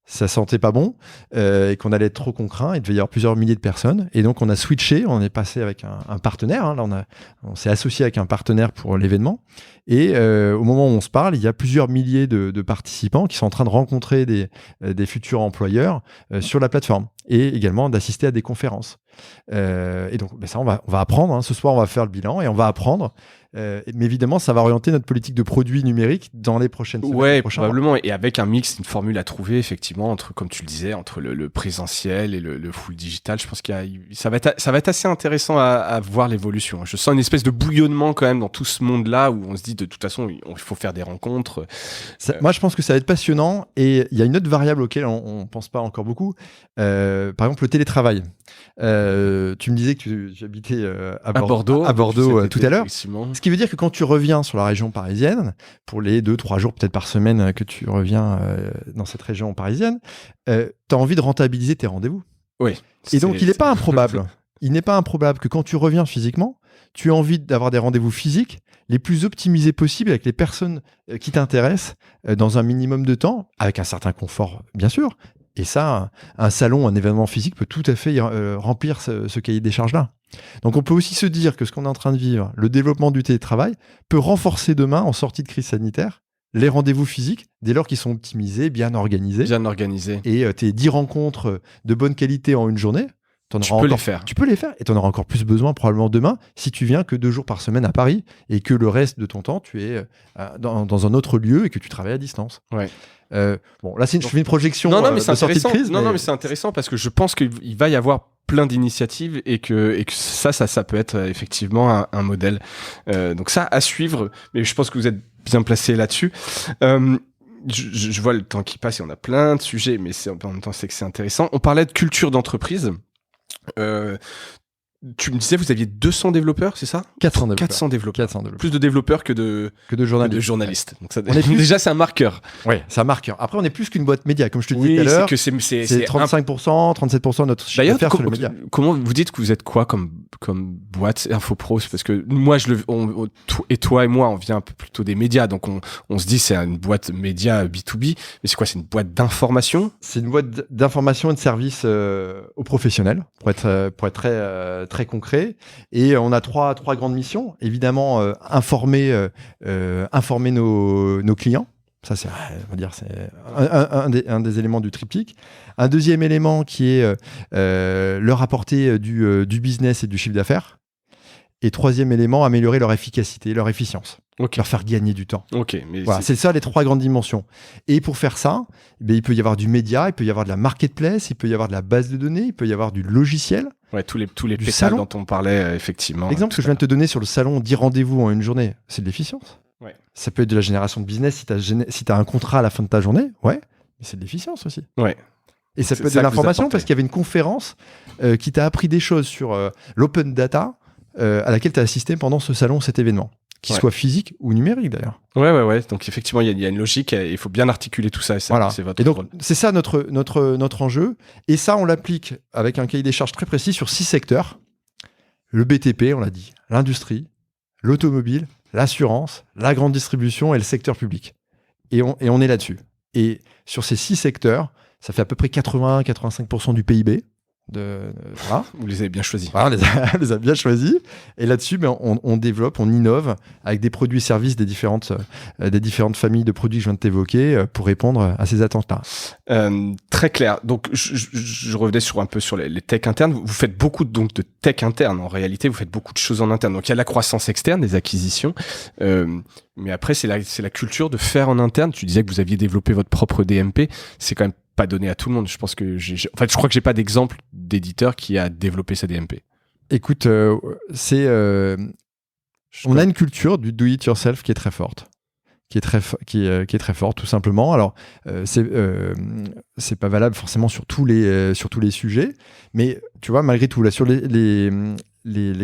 ça sentait pas bon et qu'on allait être trop contraint. Il devait y avoir plusieurs milliers de personnes. Et donc, on a switché, on est passé avec un partenaire. Hein. Là, on s'est associé avec un partenaire pour l'événement. Et au moment où on se parle, il y a plusieurs milliers de participants qui sont en train de rencontrer des futurs employeurs sur la plateforme et également d'assister à des conférences. Et donc, ça, on va apprendre. Hein. Ce soir, on va faire le bilan et on va apprendre. Mais évidemment, ça va orienter notre politique de produits numériques dans les prochaines semaines. Ouais, probablement. Et avec un mix, une formule à trouver, effectivement, entre, comme tu le disais, entre le présentiel et le full digital. Je pense ça va être assez intéressant à voir l'évolution. Je sens une espèce de bouillonnement quand même dans tout ce monde-là où on se dit de toute façon, il faut faire des rencontres. Moi, je pense que ça va être passionnant. Et il y a une autre variable auquel on ne pense pas encore beaucoup. Par exemple, le télétravail. Tu me disais que tu habitais à Bordeaux tout à l'heure. Ce qui veut dire que quand tu reviens sur la région parisienne, pour les 2-3 jours peut-être par semaine que tu reviens dans cette région parisienne, tu as envie de rentabiliser tes rendez-vous. Oui. Et donc, il n'est pas improbable. Il n'est pas improbable que quand tu reviens physiquement, tu as envie d'avoir des rendez-vous physiques les plus optimisés possibles avec les personnes qui t'intéressent dans un minimum de temps, avec un certain confort, bien sûr. Et ça, un salon, un événement physique peut tout à fait remplir ce cahier des charges-là. Donc on peut aussi se dire que ce qu'on est en train de vivre, le développement du télétravail, peut renforcer demain, en sortie de crise sanitaire, les rendez-vous physiques, dès lors qu'ils sont optimisés, bien organisés. Et tes 10 rencontres de bonne qualité en une journée, tu peux les faire. Et tu en auras encore plus besoin probablement demain si tu viens que 2 jours par semaine à Paris et que le reste de ton temps, tu es dans un autre lieu et que tu travailles à distance. Ouais. Bon, là, je fais une projection de sortie de crise. Mais c'est intéressant parce que je pense qu'il va y avoir plein d'initiatives et que ça peut être effectivement un modèle. Donc ça, à suivre. Mais je pense que vous êtes bien placé là-dessus. Je vois le temps qui passe et on a plein de sujets, mais en même temps, c'est que c'est intéressant. On parlait de culture d'entreprise. Tu me disais, vous aviez 200 développeurs, c'est ça ? 400 développeurs. Plus de développeurs que de journalistes. Donc déjà, c'est un marqueur. Oui, c'est un marqueur. Après, on est plus qu'une boîte média, comme je te disais tout à l'heure. C'est 35%, 37% de notre chiffre d'affaires sur le média. Comment vous dites que vous êtes quoi comme boîte Infopro ? Parce que moi, et toi et moi, on vient un peu plutôt des médias, donc on se dit c'est une boîte média B2B. Mais c'est quoi ? C'est une boîte d'information ? C'est une boîte d'information et de services aux professionnels, pour être très concret. Et on a trois grandes missions. Évidemment, informer nos clients. Ça, c'est un des éléments du triptyque. Un deuxième élément qui est leur apporter du business et du chiffre d'affaires. Et troisième élément, améliorer leur efficacité, leur efficience. Okay. Leur faire gagner du temps. Mais voilà, c'est ça les 3 grandes dimensions. Et pour faire ça, il peut y avoir du média, il peut y avoir de la marketplace, il peut y avoir de la base de données, il peut y avoir du logiciel. Ouais, tous les pétales dont on parlait, effectivement. L'exemple que je viens de te donner sur le salon 10 rendez-vous en une journée, c'est de l'efficience. Ouais. Ça peut être de la génération de business si tu as un contrat à la fin de ta journée, ouais, mais c'est de l'efficience aussi. Ouais. Et ça peut être de l'information parce qu'il y avait une conférence qui t'a appris des choses sur l'open data à laquelle tu as assisté pendant ce salon, cet événement. Qu'il soit physique ou numérique d'ailleurs. Ouais. Donc effectivement, il y a une logique et il faut bien articuler tout ça. Voilà. Et donc, c'est ça notre enjeu. Et ça, on l'applique avec un cahier des charges très précis sur 6 secteurs. Le BTP, on l'a dit, l'industrie, l'automobile, l'assurance, la grande distribution et le secteur public. Et on est là-dessus. Et sur ces 6 secteurs, ça fait à peu près 80-85% du PIB. Voilà. Vous les avez bien choisis. Voilà, on les a bien choisis. Et là-dessus, on développe, on innove avec des produits et services des différentes familles de produits que je viens de t'évoquer pour répondre à ces attentes-là. Très clair. Donc, je revenais un peu sur les tech internes. Vous faites beaucoup de tech interne. En réalité, vous faites beaucoup de choses en interne. Donc, il y a la croissance externe, des acquisitions. Mais après, c'est la culture de faire en interne. Tu disais que vous aviez développé votre propre DMP. C'est quand même pas donné à tout le monde. Je pense que je crois que j'ai pas d'exemple d'éditeur qui a développé sa DMP. Écoute, on a une culture du do it yourself qui est très forte. Qui est très forte, tout simplement. Alors, c'est pas valable forcément sur tous les sujets, mais tu vois, malgré tout, là, sur les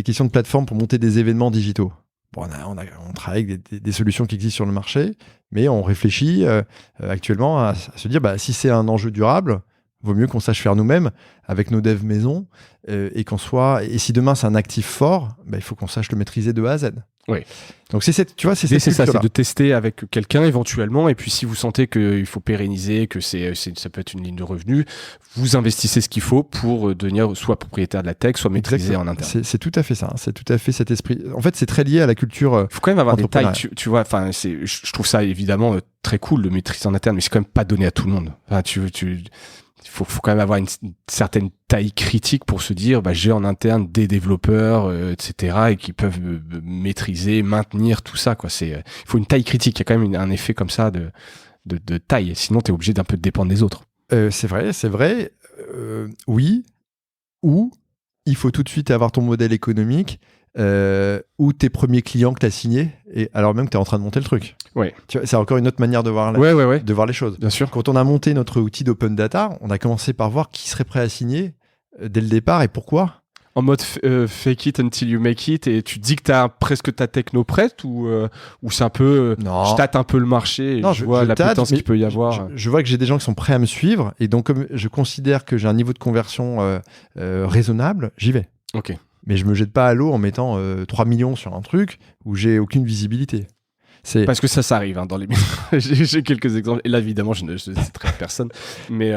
questions de plateforme pour monter des événements digitaux, bon, on travaille avec des solutions qui existent sur le marché, mais on réfléchit actuellement à se dire, si c'est un enjeu durable, vaut mieux qu'on sache faire nous-mêmes avec nos devs maison et si demain c'est un actif fort, il faut qu'on sache le maîtriser de A à Z. Oui. Donc c'est ça, c'est de tester avec quelqu'un éventuellement, et puis si vous sentez qu'il faut pérenniser, que ça peut être une ligne de revenus, vous investissez ce qu'il faut pour devenir soit propriétaire de la tech, soit maîtriser en interne. C'est tout à fait ça, c'est tout à fait cet esprit. En fait, c'est très lié à la culture. Il faut quand même avoir des tailles, tu vois. Enfin, je trouve ça évidemment très cool de maîtriser en interne, mais c'est quand même pas donné à tout le monde. Enfin, il faut quand même avoir une certaine taille critique pour se dire j'ai en interne des développeurs etc. et qui peuvent maîtriser, maintenir tout ça quoi. Il faut une taille critique, il y a quand même un effet comme ça de taille, sinon tu es obligé d'un peu dépendre des autres. C'est vrai, oui, ou il faut tout de suite avoir ton modèle économique ou tes premiers clients que tu as signés, et alors même que tu es en train de monter le truc. Ouais. Tu vois, c'est encore une autre manière de voir, de voir les choses. Bien sûr. Quand on a monté notre outil d'open data, on a commencé par voir qui serait prêt à signer dès le départ et pourquoi. En mode fake it until you make it, et tu te dis que tu as presque ta techno prête, ou c'est un peu je tâte un peu le marché et je vois l'appétence qu'il peut y avoir. Je vois que j'ai des gens qui sont prêts à me suivre, et donc comme je considère que j'ai un niveau de conversion raisonnable, j'y vais. Ok. Mais je me jette pas à l'eau en mettant 3 millions sur un truc où j'ai aucune visibilité. Parce que ça arrive dans les j'ai quelques exemples, et là évidemment je ne citerai personne, mais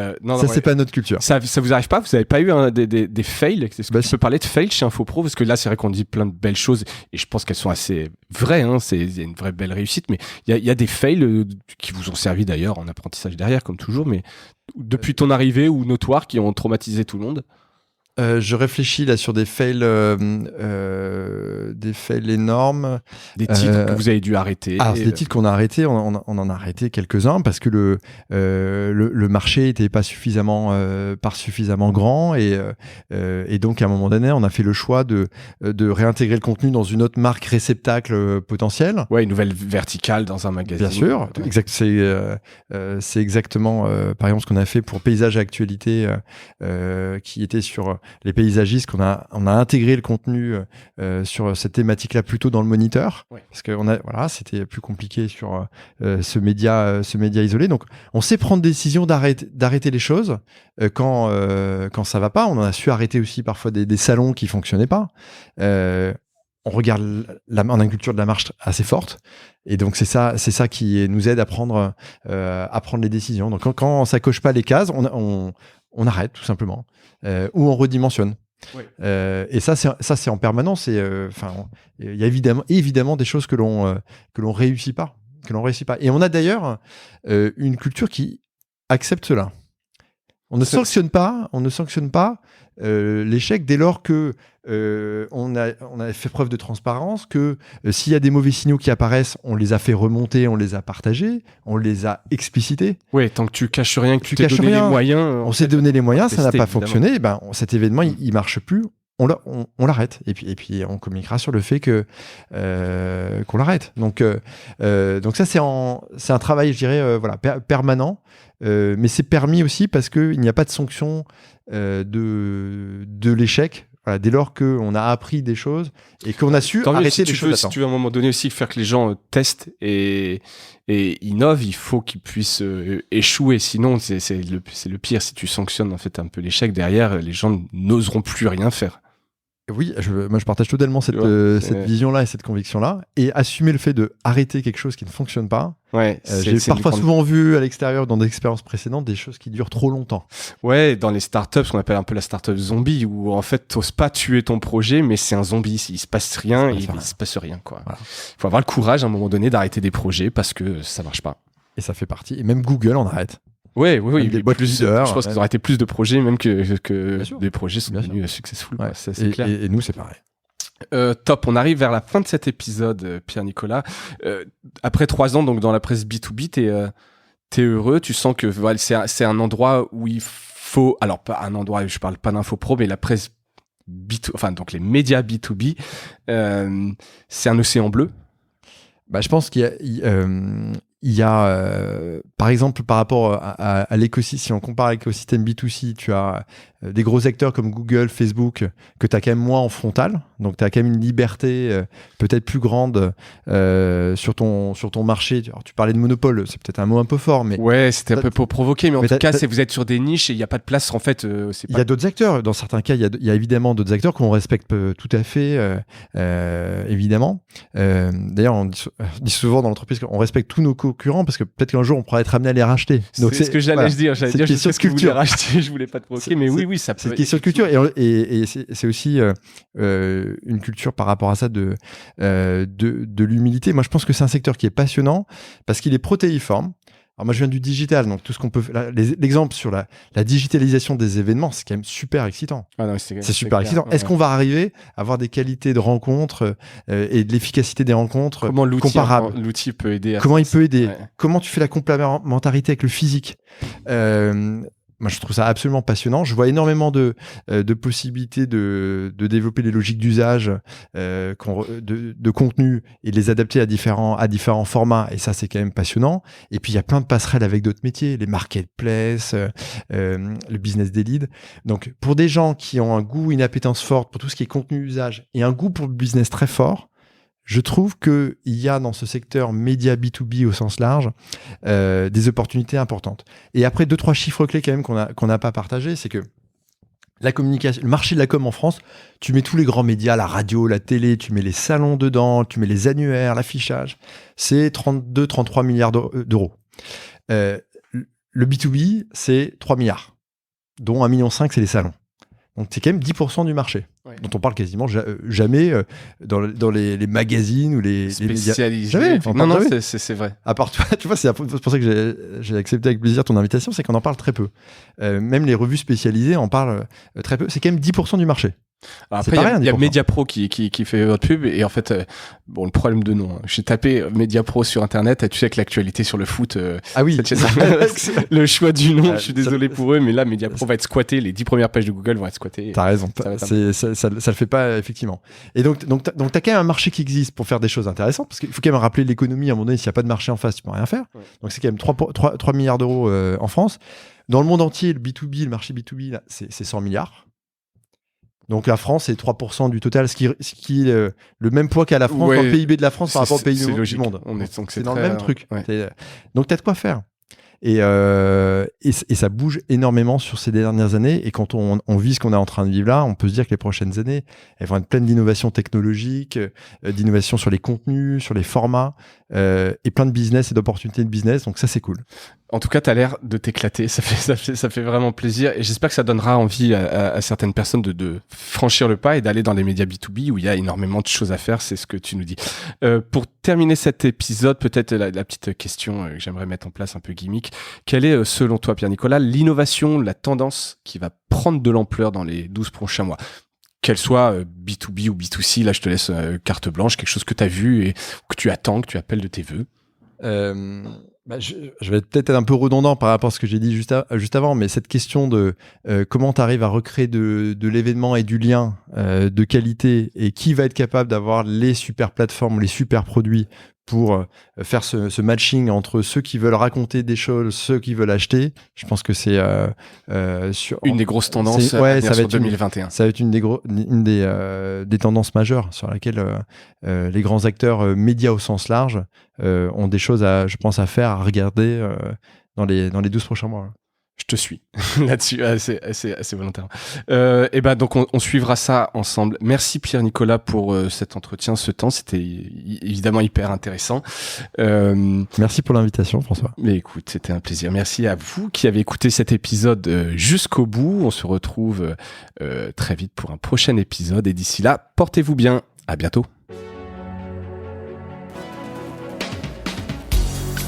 c'est pas notre culture. Ça vous arrive pas? Vous avez pas eu des fails? Est-ce que tu peux parler de fails chez InfoPro? Parce que là c'est vrai qu'on dit plein de belles choses et je pense qu'elles sont assez vraies, il y a une vraie belle réussite, mais il y a des fails qui vous ont servi d'ailleurs en apprentissage derrière comme toujours, mais depuis ton arrivée ou notoires, qui ont traumatisé tout le monde. Je réfléchis là sur des fails énormes. Des titres que vous avez dû arrêter. Alors, c'est des titres qu'on a arrêtés. On en a arrêté quelques-uns parce que le marché n'était pas suffisamment grand, et donc à un moment donné, on a fait le choix de réintégrer le contenu dans une autre marque réceptacle potentielle. Ouais, une nouvelle verticale dans un magazine. Bien sûr, ouais. C'est exactement par exemple ce qu'on a fait pour Paysage et Actualité, qui était sur les paysagistes, qu'on a intégré le contenu sur cette thématique-là plutôt dans le moniteur, ouais. Parce que c'était plus compliqué sur ce média isolé. Donc, on sait prendre décision d'arrêter les choses quand ça va pas. On en a su arrêter aussi parfois des salons qui fonctionnaient pas. On a une culture de la marche assez forte, et donc c'est ça qui nous aide à prendre les décisions. Donc quand ça coche pas les cases, on arrête tout simplement, ou on redimensionne. Oui. Et ça c'est en permanence. Il y a évidemment des choses que l'on réussit pas. Et on a d'ailleurs une culture qui accepte cela. On ne sanctionne pas l'échec dès lors que on a fait preuve de transparence, que s'il y a des mauvais signaux qui apparaissent, on les a fait remonter, on les a partagés, on les a explicités. Oui, tant que tu caches rien, que tu t'es donné les moyens. On s'est donné les moyens, ça n'a pas fonctionné. Cet événement, il marche plus. On l'arrête, et puis on communiquera sur le fait qu'on l'arrête. Donc ça c'est un travail, je dirais, permanent, mais c'est permis aussi parce qu'il n'y a pas de sanction de l'échec. Voilà, dès lors qu'on a appris des choses et qu'on a su arrêter les choses. Si tu veux à un moment donné aussi faire que les gens testent et innovent, il faut qu'ils puissent échouer. Sinon, c'est le pire. Si tu sanctionnes en fait un peu l'échec derrière, les gens n'oseront plus rien faire. Oui, moi je partage totalement cette vision-là et cette conviction-là. Et assumer le fait de arrêter quelque chose qui ne fonctionne pas. Ouais, j'ai parfois souvent vu à l'extérieur, dans des expériences précédentes, des choses qui durent trop longtemps. Ouais, dans les startups, ce qu'on appelle un peu la startup zombie, où en fait, t'oses pas tuer ton projet, mais c'est un zombie. Il se passe rien, il se passe rien, quoi. Voilà. Faut avoir le courage à un moment donné d'arrêter des projets parce que ça marche pas. Et ça fait partie. Et même Google en arrête. Oui. Des boîtes leaders, je pense qu'ils auraient été plus de projets, même que des projets sont devenus successful. Ouais. C'est clair. Et nous, c'est pareil. Top, on arrive vers la fin de cet épisode, Pierre-Nicolas. Après 3 ans donc dans la presse B2B, t'es heureux, tu sens que voilà, c'est un endroit où il faut, alors pas un endroit, je parle pas d'infopro, mais la presse B2, enfin donc les médias B2B, c'est un océan bleu. Bah, je pense qu'il y a par exemple, par rapport à l'écosystème, si on compare à l'écosystème B2C, tu as des gros acteurs comme Google, Facebook, que tu as quand même moins en frontal. Donc, tu as quand même une liberté peut-être plus grande sur ton marché. Alors, tu parlais de monopole, c'est peut-être un mot un peu fort. Mais ouais, c'était un peu pour provoquer, mais en tout cas, vous êtes sur des niches et il n'y a pas de place, en fait. Il y a d'autres acteurs. Dans certains cas, il y a évidemment d'autres acteurs qu'on respecte tout à fait, évidemment. D'ailleurs, on dit souvent dans l'entreprise qu'on respecte tous nos concurrents parce que peut-être qu'un jour, on pourra être amené à les racheter. Donc, c'est ce que j'allais dire. J'allais dire, je sais que vous voulez racheter, je voulais pas te provoquer, mais oui, ça peut. C'est une question de culture et c'est aussi une culture par rapport à ça de l'humilité. Moi, je pense que c'est un secteur qui est passionnant parce qu'il est protéiforme. Alors moi, je viens du digital, donc tout ce qu'on peut faire, l'exemple sur la digitalisation des événements, c'est quand même super excitant. Ah non, c'est super excitant. Est-ce qu'on va arriver à avoir des qualités de rencontres et de l'efficacité des rencontres comparables ? L'outil peut aider. Comment il peut aider ? Comment tu fais la complémentarité avec le physique ? Moi, je trouve ça absolument passionnant. Je vois énormément de possibilités de développer les logiques d'usage de contenu et de les adapter à différents formats. Et ça, c'est quand même passionnant. Et puis, il y a plein de passerelles avec d'autres métiers, les marketplaces, le business des leads. Donc, pour des gens qui ont un goût, une appétence forte pour tout ce qui est contenu usage et un goût pour le business très fort, je trouve qu'il y a dans ce secteur média B2B au sens large des opportunités importantes. Et après, 2-3 chiffres clés quand même qu'on n'a pas partagés, c'est que la communication, le marché de la com en France, tu mets tous les grands médias, la radio, la télé, tu mets les salons dedans, tu mets les annuaires, l'affichage, c'est 32-33 milliards d'euros. Le B2B, c'est 3 milliards, dont 1,5 million, c'est les salons. Donc, c'est quand même 10% du marché, dont on parle quasiment jamais dans les magazines ou les spécialisés. Jamais. Non, c'est vrai. À part toi, tu vois, c'est pour ça que j'ai accepté avec plaisir ton invitation, c'est qu'on en parle très peu. Même les revues spécialisées en parlent très peu. C'est quand même 10% du marché. Alors après, il y a Mediapro qui fait votre pub et en fait, le problème de nom. J'ai tapé Mediapro sur internet et tu sais que l'actualité sur le foot. Ah oui. Le choix du nom, je suis désolé pour eux, mais là, Mediapro va être squatté. Les 10 premières pages de Google vont être squattées. T'as raison. Ça le fait pas, effectivement. Et donc t'as quand même un marché qui existe pour faire des choses intéressantes parce qu'il faut quand même rappeler l'économie. À un moment donné, s'il n'y a pas de marché en face, tu peux rien faire. Ouais. Donc c'est quand même 3 milliards d'euros en France. Dans le monde entier, le B2B, le marché B2B, là, c'est 100 milliards. Donc la France, c'est 3% du total, ce qui est le même poids qu'à la France, dans le PIB de la France par rapport au pays du monde. C'est dans le même truc. Ouais. Donc tu as de quoi faire. Et ça bouge énormément sur ces dernières années. Et quand on vit ce qu'on est en train de vivre là, on peut se dire que les prochaines années, elles vont être pleines d'innovations technologiques, d'innovations sur les contenus, sur les formats, et plein de business et d'opportunités de business. Donc ça, c'est cool. En tout cas, tu as l'air de t'éclater. Ça fait vraiment plaisir. Et j'espère que ça donnera envie à certaines personnes de franchir le pas et d'aller dans les médias B2B où il y a énormément de choses à faire. C'est ce que tu nous dis. Pour terminer cet épisode, peut-être la petite question que j'aimerais mettre en place un peu gimmick. Quelle est, selon toi, Pierre-Nicolas, l'innovation, la tendance qui va prendre de l'ampleur dans les 12 prochains mois ? Qu'elle soit B2B ou B2C, là, je te laisse carte blanche, quelque chose que tu as vu et que tu attends, que tu appelles de tes voeux. Je vais peut-être être un peu redondant par rapport à ce que j'ai dit juste avant, mais cette question de comment tu arrives à recréer de l'événement et du lien de qualité et qui va être capable d'avoir les super plateformes, les super produits pour faire ce matching entre ceux qui veulent raconter des choses, ceux qui veulent acheter, je pense que c'est une des grosses tendances ça va être 2021. Ça va être une des tendances majeures sur laquelle les grands acteurs médias au sens large ont des choses je pense à faire, à regarder dans les 12 prochains mois. Je te suis là-dessus, assez volontaire. Et ben donc on suivra ça ensemble. Merci Pierre-Nicolas pour cet entretien, ce temps, c'était évidemment hyper intéressant. Merci pour l'invitation, François. Mais écoute, c'était un plaisir. Merci à vous qui avez écouté cet épisode jusqu'au bout. On se retrouve très vite pour un prochain épisode et d'ici là, portez-vous bien. À bientôt.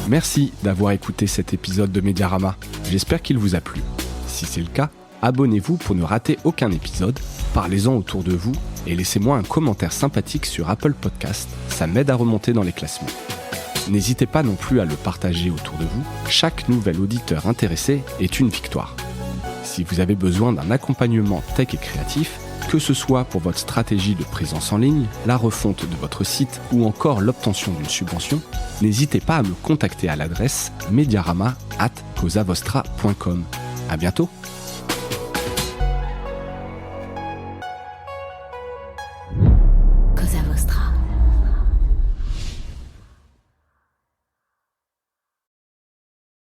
Merci d'avoir écouté cet épisode de Mediarama. J'espère qu'il vous a plu. Si c'est le cas, abonnez-vous pour ne rater aucun épisode, parlez-en autour de vous et laissez-moi un commentaire sympathique sur Apple Podcast, ça m'aide à remonter dans les classements. N'hésitez pas non plus à le partager autour de vous, chaque nouvel auditeur intéressé est une victoire. Si vous avez besoin d'un accompagnement tech et créatif, que ce soit pour votre stratégie de présence en ligne, la refonte de votre site ou encore l'obtention d'une subvention, n'hésitez pas à me contacter à l'adresse mediarama@causavostra.com. À bientôt!